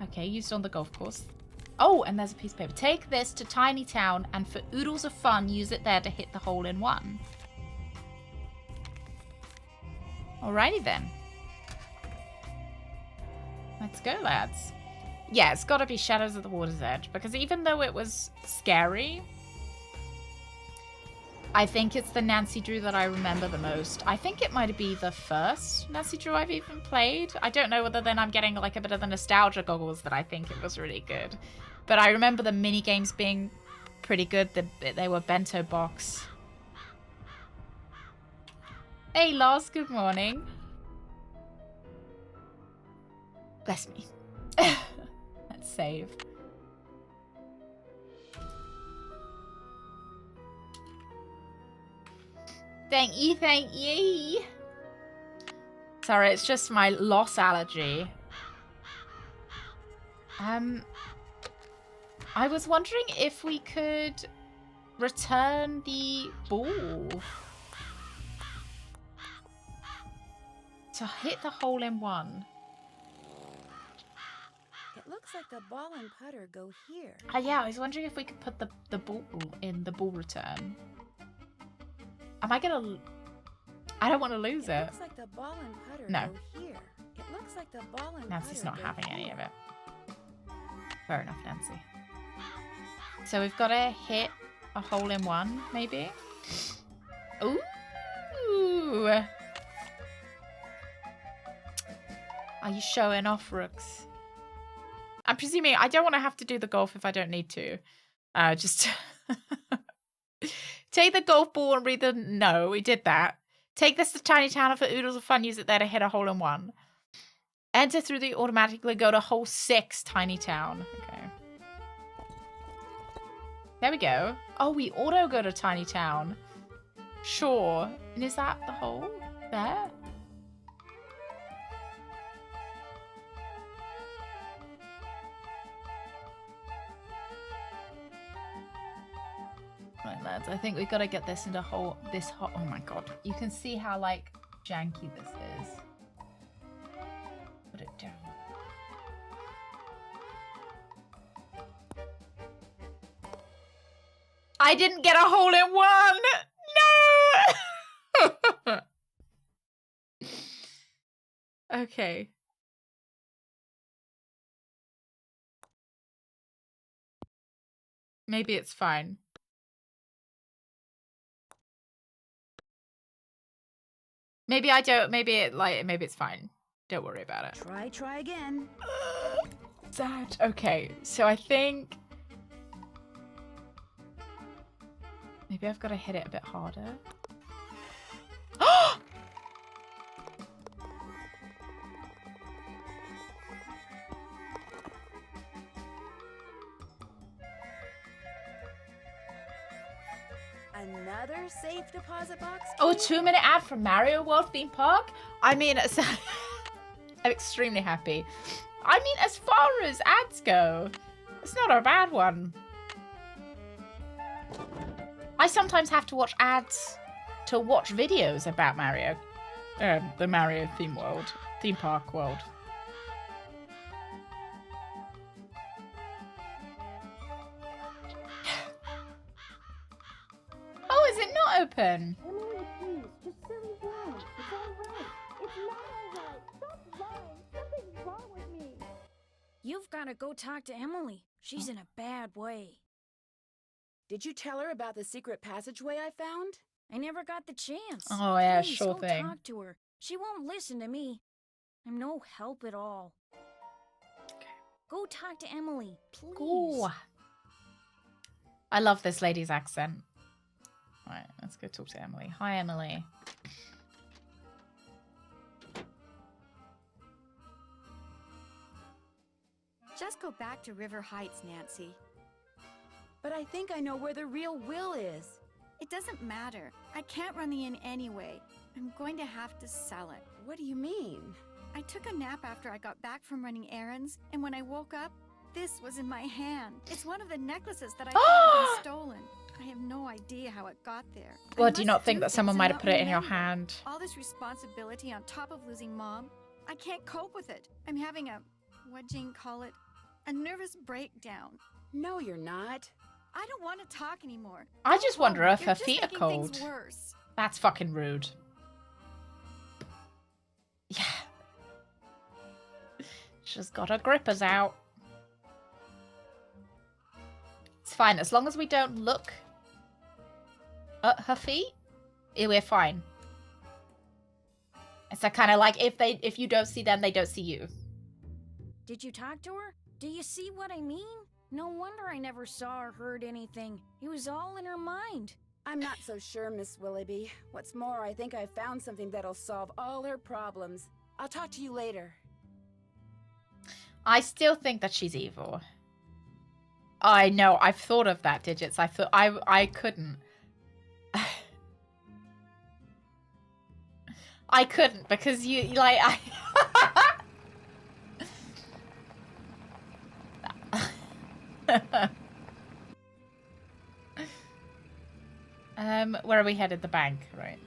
Okay, used on the golf course. Oh, and there's a piece of paper. Take this to Tiny Town, and for oodles of fun, use it there to hit the hole in one. Alrighty then. Let's go, lads. Yeah, it's got to be Shadows at the Water's Edge, because even though it was scary, I think it's the Nancy Drew that I remember the most. I think it might be the first Nancy Drew I've even played. I don't know whether then I'm getting like a bit of the nostalgia goggles that I think it was really good. But I remember the mini games being pretty good. They were bento box. Hey, Lars, good morning. Bless me. Let's save. Thank you. Sorry, it's just my loss allergy. I was wondering if we could return the ball to hit the hole in one. It looks like the ball and putter go here. Yeah, I was wondering if we could put the ball in the ball return. Am I gonna... I don't want to lose it. It looks like the ball and putter go here. It looks like the ball and Nancy's putter not go having here. any of it. Fair enough, Nancy. So we've got to hit a hole in one, maybe. Ooh, Ooh. Are you showing off, Rooks? I'm presuming I don't want to have to do the golf if I don't need to. Just take the golf ball and read the... No, we did that. Take this to Tiny Town for oodles of fun. Use it there to hit a hole in one. Enter through the automatically go to hole 6, Tiny Town. Okay. There we go. Oh, we auto go to Tiny Town. Sure. And is that the hole? There? Right, lads. I think we've got to get this into hole. This hole. Oh my god. You can see how, like, janky this is. Put it down. I didn't get a hole in one! No! Okay. Maybe it's fine. Maybe I don't, maybe it's fine. Don't worry about it. Try again. Sad. Okay, so I think... Maybe I've got to hit it a bit harder. Another safe deposit box? Oh, a 2-minute ad from Mario World Theme Park? I mean, I'm extremely happy. I mean, as far as ads go, it's not a bad one. I sometimes have to watch ads to watch videos about Mario. The Mario theme park world. Oh, is it not open? Emily, please, just sit down. It's all right. It's not all right. Stop lying. Something's wrong with me. You've got to go talk to Emily. She's in a bad way. Did you tell her about the secret passageway I found? I never got the chance. Oh, yeah, Please, sure go thing. talk to her. She won't listen to me. I'm no help at all. Okay. Go talk to Emily, please. Go. I love this lady's accent. Right, let's go talk to Emily. Hi, Emily. Just go back to River Heights, Nancy. But I think I know where the real Will is. It doesn't matter. I can't run the inn anyway. I'm going to have to sell it. What do you mean? I took a nap after I got back from running errands, and when I woke up, this was in my hand. It's one of the necklaces that I thought had been stolen. I have no idea how it got there. Well, do you not think that someone might have put it in your hand? All this responsibility on top of losing Mom, I can't cope with it. I'm having what Jane call it, a nervous breakdown. No, you're not. I don't want to talk anymore. I just wonder if You're her just feet are making cold. things worse. That's fucking rude. Yeah. She's got her grippers out. It's fine. As long as we don't look at her feet, we're fine. It's kind of like if you don't see them, they don't see you. Did you talk to her? Do you see what I mean? No wonder I never saw or heard anything. It was all in her mind. I'm not so sure, Miss Willoughby. What's more, I think I found something that'll solve all her problems. I'll talk to you later. I still think that she's evil. I know. I've thought of that, Digits. I thought I couldn't. I couldn't because you like where are we headed? The bank, right?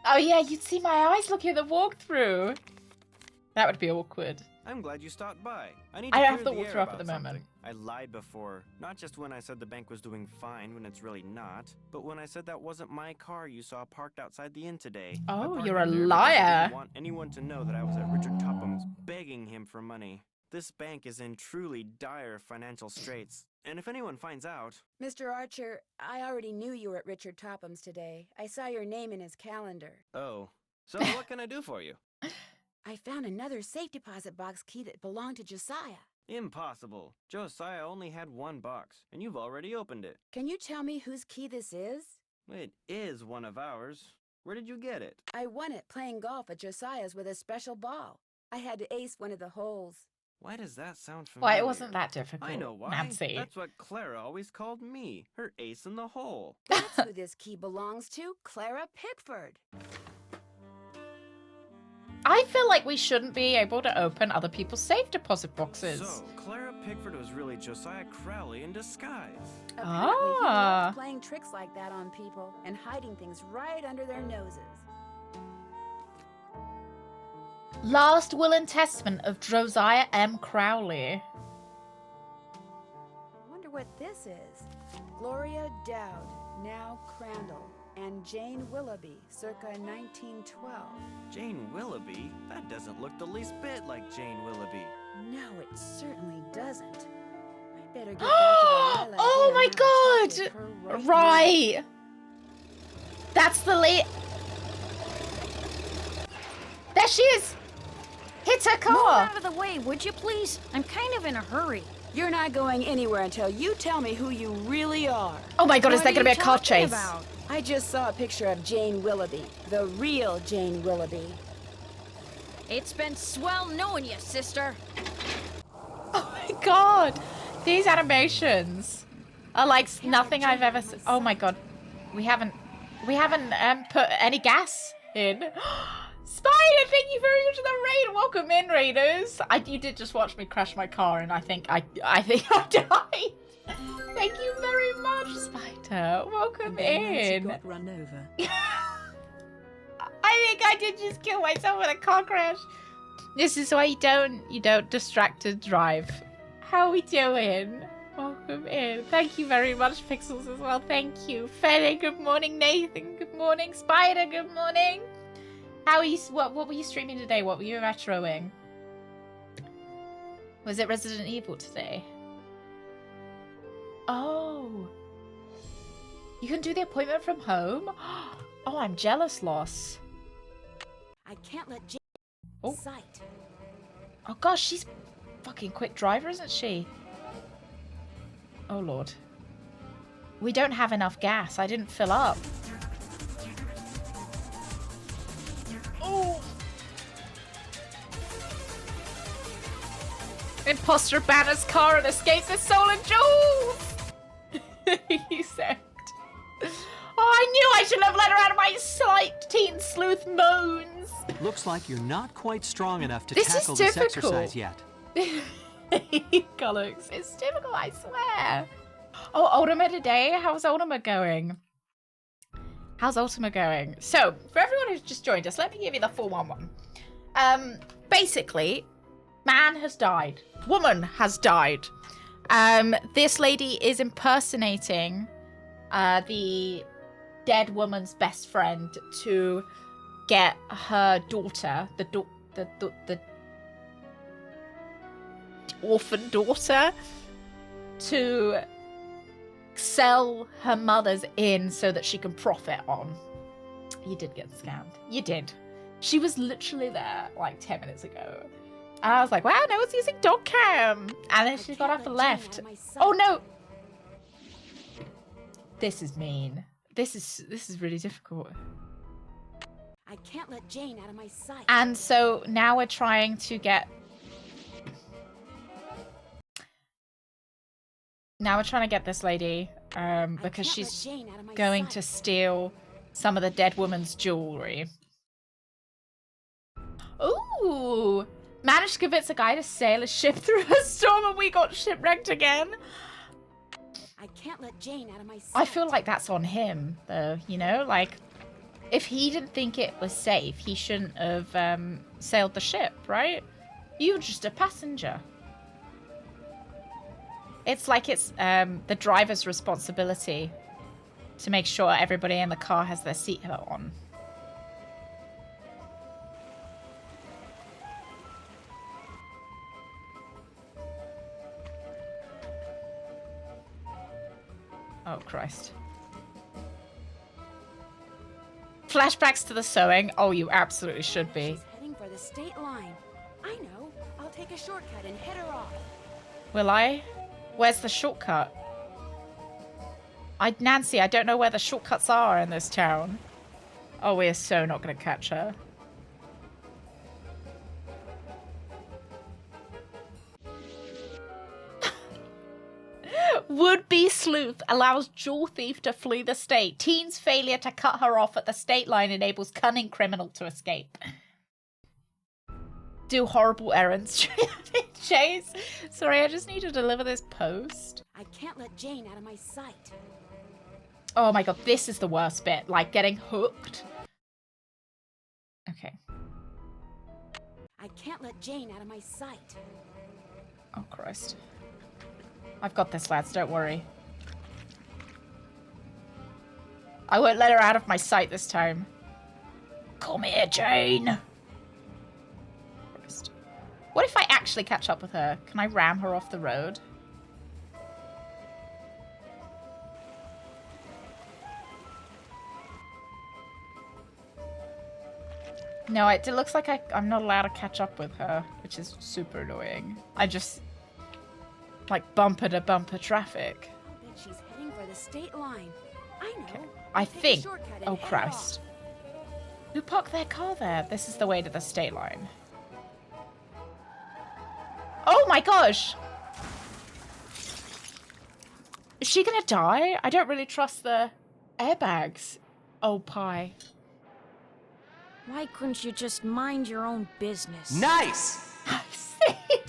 Oh yeah, you'd see my eyes looking at the walkthrough. That would be awkward. I'm glad you stopped by. I need I to have clear to the walk air through up at about the moment. something. I lied before. Not just when I said the bank was doing fine when it's really not, but when I said that wasn't my car you saw parked outside the inn today. I Oh, parked you're a it there because I liar. didn't want anyone to know that I was at Richard Topham's begging him for money. This bank is in truly dire financial straits. And if anyone finds out... Mr. Archer, I already knew you were at Richard Topham's today. I saw your name in his calendar. Oh. So what can I do for you? I found another safe deposit box key that belonged to Josiah. Impossible. Josiah only had one box, and you've already opened it. Can you tell me whose key this is? It is one of ours. Where did you get it? I won it playing golf at Josiah's with a special ball. I had to ace one of the holes. Why does that sound familiar? Well, it wasn't that difficult, I know why. Nancy. That's what Clara always called me. Her ace in the hole. That's who this key belongs to, Clara Pickford. I feel like we shouldn't be able to open other people's safe deposit boxes. So, Clara Pickford was really Josiah Crowley in disguise. Apparently, he loves playing tricks like that on people and hiding things right under their noses. Last will and testament of Josiah M. Crowley. Wonder what this is. Gloria Dowd, now Crandall, and Jane Willoughby, circa 1912. Jane Willoughby? That doesn't look the least bit like Jane Willoughby. No, it certainly doesn't. I better get back to the lilac. Oh my god! Right! That's the late. There she is! Hit her car! Move out of the way, would you please? I'm kind of in a hurry. You're not going anywhere until you tell me who you really are. Oh my god, is What there are gonna be you a car talking chase? about? I just saw a picture of Jane Willoughby, the real Jane Willoughby. It's been swell knowing you, sister. Oh my god! These animations are like nothing I've ever seen. Oh my god. We haven't put any gas in. Spider, thank you very much for the raid. Welcome in, raiders. You did just watch me crash my car, and I think I died. Thank you very much, Spider. Welcome in. Got run over. I think I did just kill myself with a car crash. This is why you don't distracted drive. How are we doing? Welcome in. Thank you very much, Pixels, as well. Thank you. Fede, good morning. Nathan, good morning. Spider, good morning. How are you? What were you streaming today? What were you retroing? Was it Resident Evil today? Oh. You can do the appointment from home? Oh, I'm jealous, Loss. I can't let Jane sight. Oh gosh, she's fucking quick driver, isn't she? Oh lord. We don't have enough gas. I didn't fill up. Oh. Imposter banners car and escapes his soul and jewels. He said. Oh, I knew I should have let her out of my slight teen sleuth moans. Looks like you're not quite strong enough to This tackle is this difficult. exercise yet. Colors. It's difficult, I swear. Oh, Ultima today. How's Ultima going? How's Ultima going? So, for everyone who's just joined us, let me give you the 411. Basically, man has died. Woman has died. This lady is impersonating the dead woman's best friend to get her daughter, the orphan daughter, to sell her mother's inn so that she can profit on. You did get scammed. You did. She was literally there like 10 minutes ago. And I was like, wow, no one's using dog cam. And then she got up and left. Oh no! This is mean. This is really difficult. I can't let Jane out of my sight. And so now we're trying to get... Now we're trying to get this lady, because she's going to steal some of the dead woman's jewelry. Ooh! Managed to convince a guy to sail a ship through a storm and we got shipwrecked again. I can't let Jane out of my sight. I feel like that's on him, though, you know? Like, if he didn't think it was safe, he shouldn't have sailed the ship, right? You're just a passenger. It's like it's the driver's responsibility to make sure everybody in the car has their seatbelt on. Oh, Christ. Flashbacks to the sewing. Oh, you absolutely should be. She's heading for the state line. I know. I'll take a shortcut and head her off. Will I? Where's the shortcut? Nancy, I don't know where the shortcuts are in this town. Oh, we are so not going to catch her. Would-be sleuth allows jewel thief to flee the state. Teen's failure to cut her off at the state line enables cunning criminal to escape. Do horrible errands. Chase. Sorry, I just need to deliver this post. I can't let Jane out of my sight. Oh my god, this is the worst bit. Like, getting hooked. Okay. I can't let Jane out of my sight. Oh, Christ. I've got this, lads. Don't worry. I won't let her out of my sight this time. Come here, Jane. Christ. What if I actually catch up with her? Can I ram her off the road? No, it looks like I'm not allowed to catch up with her, which is super annoying. I just, like, bumper to bumper traffic. I bet she's heading for the state line. I know. Okay. I think. Oh, Christ. Who parked their car there? This is the way to the state line. Oh my gosh! Is she gonna die? I don't really trust the airbags. Oh, pie. Why couldn't you just mind your own business? Nice!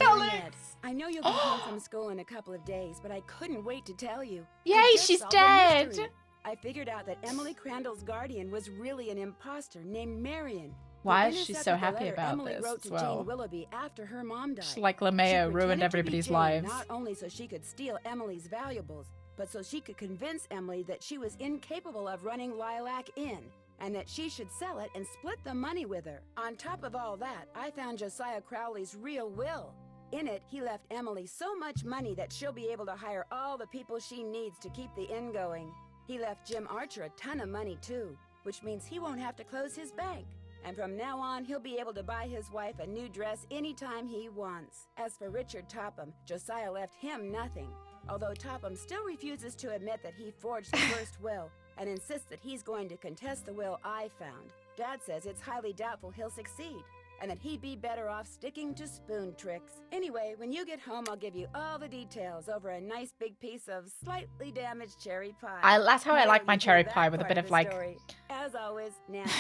Alex, I know you'll be home from school in a couple of days, but I couldn't wait to tell you. Yay, she's dead! I figured out that Emily Crandall's guardian was really an imposter named Marion. Why is she so happy about Emily this wrote as to well? Jane Willoughby after her mom died. She's like LeMayo ruined everybody's lives. Not only so she could steal Emily's valuables, but so she could convince Emily that she was incapable of running Lilac Inn, and that she should sell it and split the money with her. On top of all that, I found Josiah Crowley's real will. In it, he left Emily so much money that she'll be able to hire all the people she needs to keep the inn going. He left Jim Archer a ton of money too, which means he won't have to close his bank. And from now on, he'll be able to buy his wife a new dress anytime he wants. As for Richard Topham, Josiah left him nothing. Although Topham still refuses to admit that he forged the first will, and insists that he's going to contest the will I found. Dad says it's highly doubtful he'll succeed, and that he'd be better off sticking to spoon tricks. Anyway, when you get home, I'll give you all the details over a nice big piece of slightly damaged cherry pie. That's how I like my cherry pie, with a bit of, like... Story. As always, Nancy.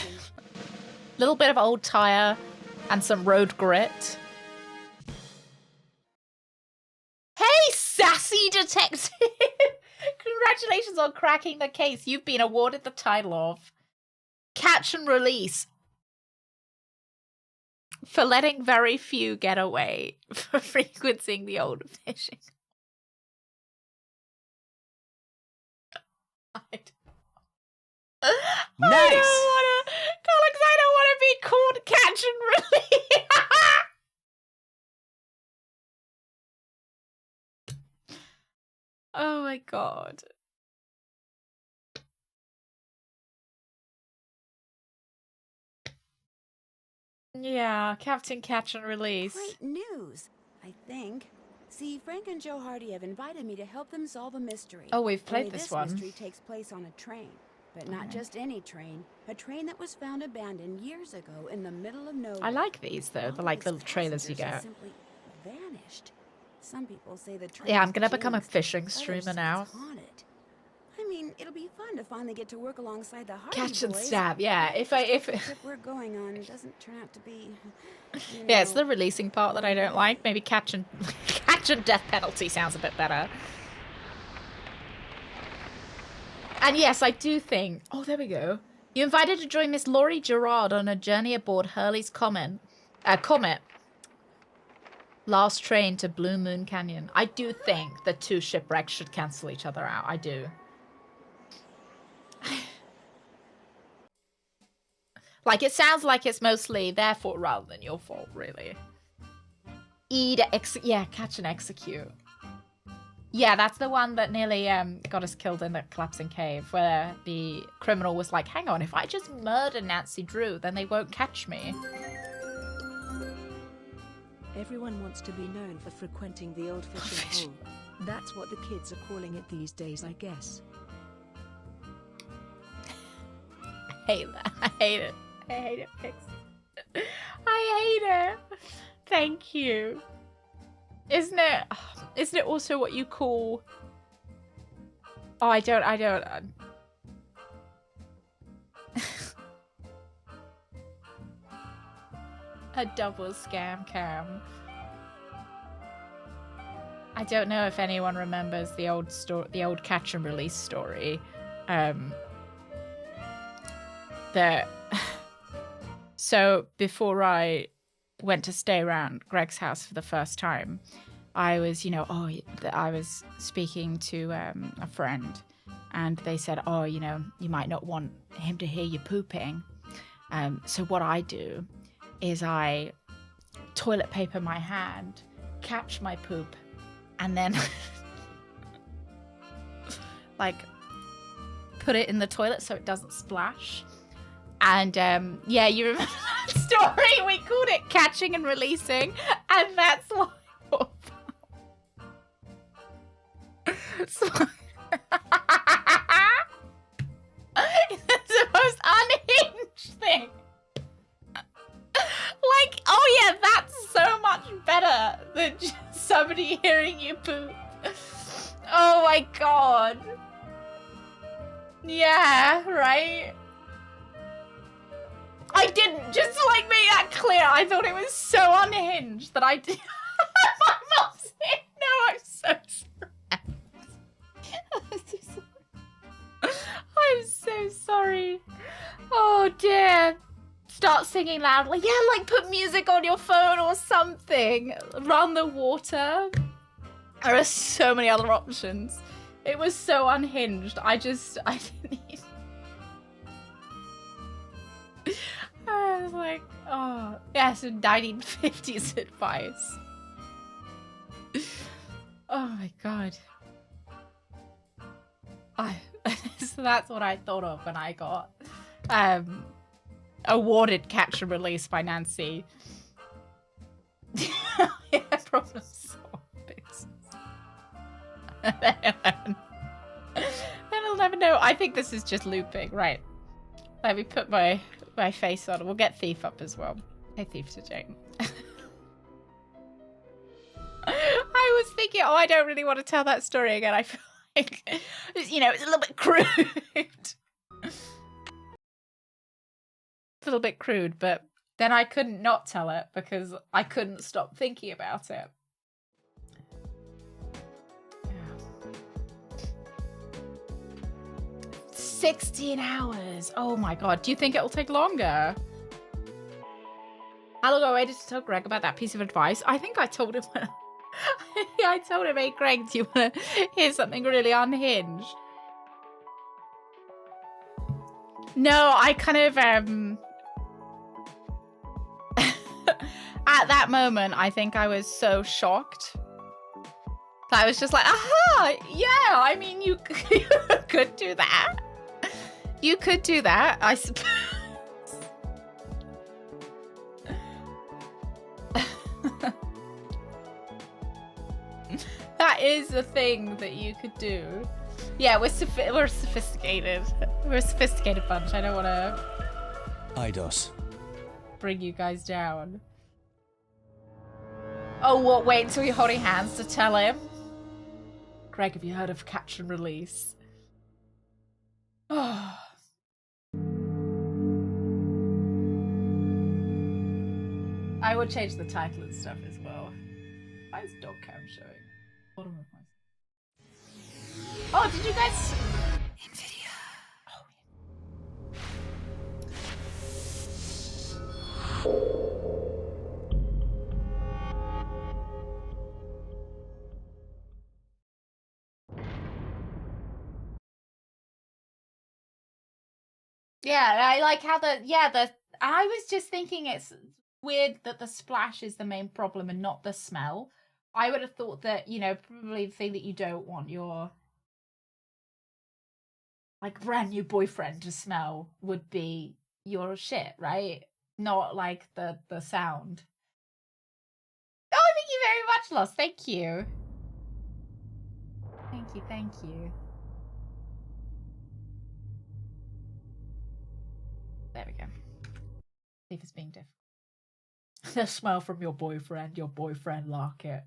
Little bit of old tire and some road grit. Hey, sassy detective! Congratulations on cracking the case. You've been awarded the title of Catch and Release for letting very few get away for frequenting the old fishing. Nice! Alex, I don't want to be called Catch and Release. Oh my god. Yeah, Captain Catch and Release. Great news, I think. See, Frank and Joe Hardy have invited me to help them solve a mystery. Oh, we've played Only this one. This mystery takes place on a train, but not just any train. A train that was found abandoned years ago in the middle of nowhere. I like these though, the like little trailers you get. Simply vanished. Some people say the train. Yeah, I'm gonna become a jinxed, fishing others streamer say now. it's haunted. I mean, it'll be fun to finally get to work alongside the Hardy Catch and boys. stab, yeah. If we're going on doesn't turn out to be. Yeah, it's the releasing part that I don't like. Maybe catch and death penalty sounds a bit better. And yes, I do think. Oh, there we go. You invited to join Miss Laurie Gerard on a journey aboard Hurley's Comet. Last train to Blue Moon Canyon. I do think the 2 shipwrecks should cancel each other out. I do. Like, it sounds like it's mostly their fault rather than your fault, really. Yeah, catch and execute. Yeah, that's the one that nearly got us killed in the collapsing cave, where the criminal was like, hang on, if I just murder Nancy Drew, then they won't catch me. Everyone wants to be known for frequenting the old fishing hole. That's what the kids are calling it these days, I guess. I hate that. I hate it. I hate it, Pix. I hate it. Thank you. Isn't it also what you call... Oh, I don't... A double scam cam. I don't know if anyone remembers the old catch and release story. So before I went to stay around Greg's house for the first time, I was, I was speaking to a friend, and they said, oh, you might not want him to hear you pooping. So what I do is I toilet paper my hand, catch my poop, and then like put it in the toilet so it doesn't splash. And yeah, you remember that story? We called it catching and releasing, and that's why. It's the most unhinged thing. Like, oh yeah, that's so much better than just somebody hearing you poop. Oh my god. Yeah, right? I didn't, just to like make that clear, I thought it was so unhinged that I did. My mom said, no, I'm so sorry. I'm so sorry. Oh dear. Start singing loudly. Yeah, like put music on your phone or something. Run the water. There are so many other options. It was so unhinged. I didn't even... I was like, oh, yes, 1950s advice. Oh my god. So that's what I thought of when I got awarded Catch and Release by Nancy. Yeah, problem solved. Then I'll never know. I think this is just looping. Right. Let me put my face on. We'll get Thief up as well. Hey, Thief to Jane. I was thinking, oh, I don't really want to tell that story again. I feel like, it's a little bit crude. A little bit crude, but then I couldn't not tell it because I couldn't stop thinking about it. 16 hours. Oh my god. Do you think it'll take longer? How long I waited to tell Greg about that piece of advice? I think I told him when I told him, hey Greg, do you want to hear something really unhinged? No, I kind of at that moment, I think I was so shocked. I was just like, aha, yeah, I mean, you could do that. You could do that, I suppose. That is a thing that you could do. Yeah, we're sophisticated. We're a sophisticated bunch. I don't want to... Eidos. Bring you guys down. Oh, what? Wait until you're holding hands to tell him? Greg, have you heard of Catch and Release? Oh. I will change the title and stuff as well. Why is dog cam showing? Bottom of my... Oh, did you guys... NVIDIA. Oh, Yeah, I like how I was just thinking it's weird that the splash is the main problem and not the smell. I would have thought that, probably the thing that you don't want your like brand new boyfriend to smell would be your shit, right? Not like the sound. Oh, thank you very much, Lost. Thank you. Thank you. There we go. See if it's being different. The smell from your boyfriend like it.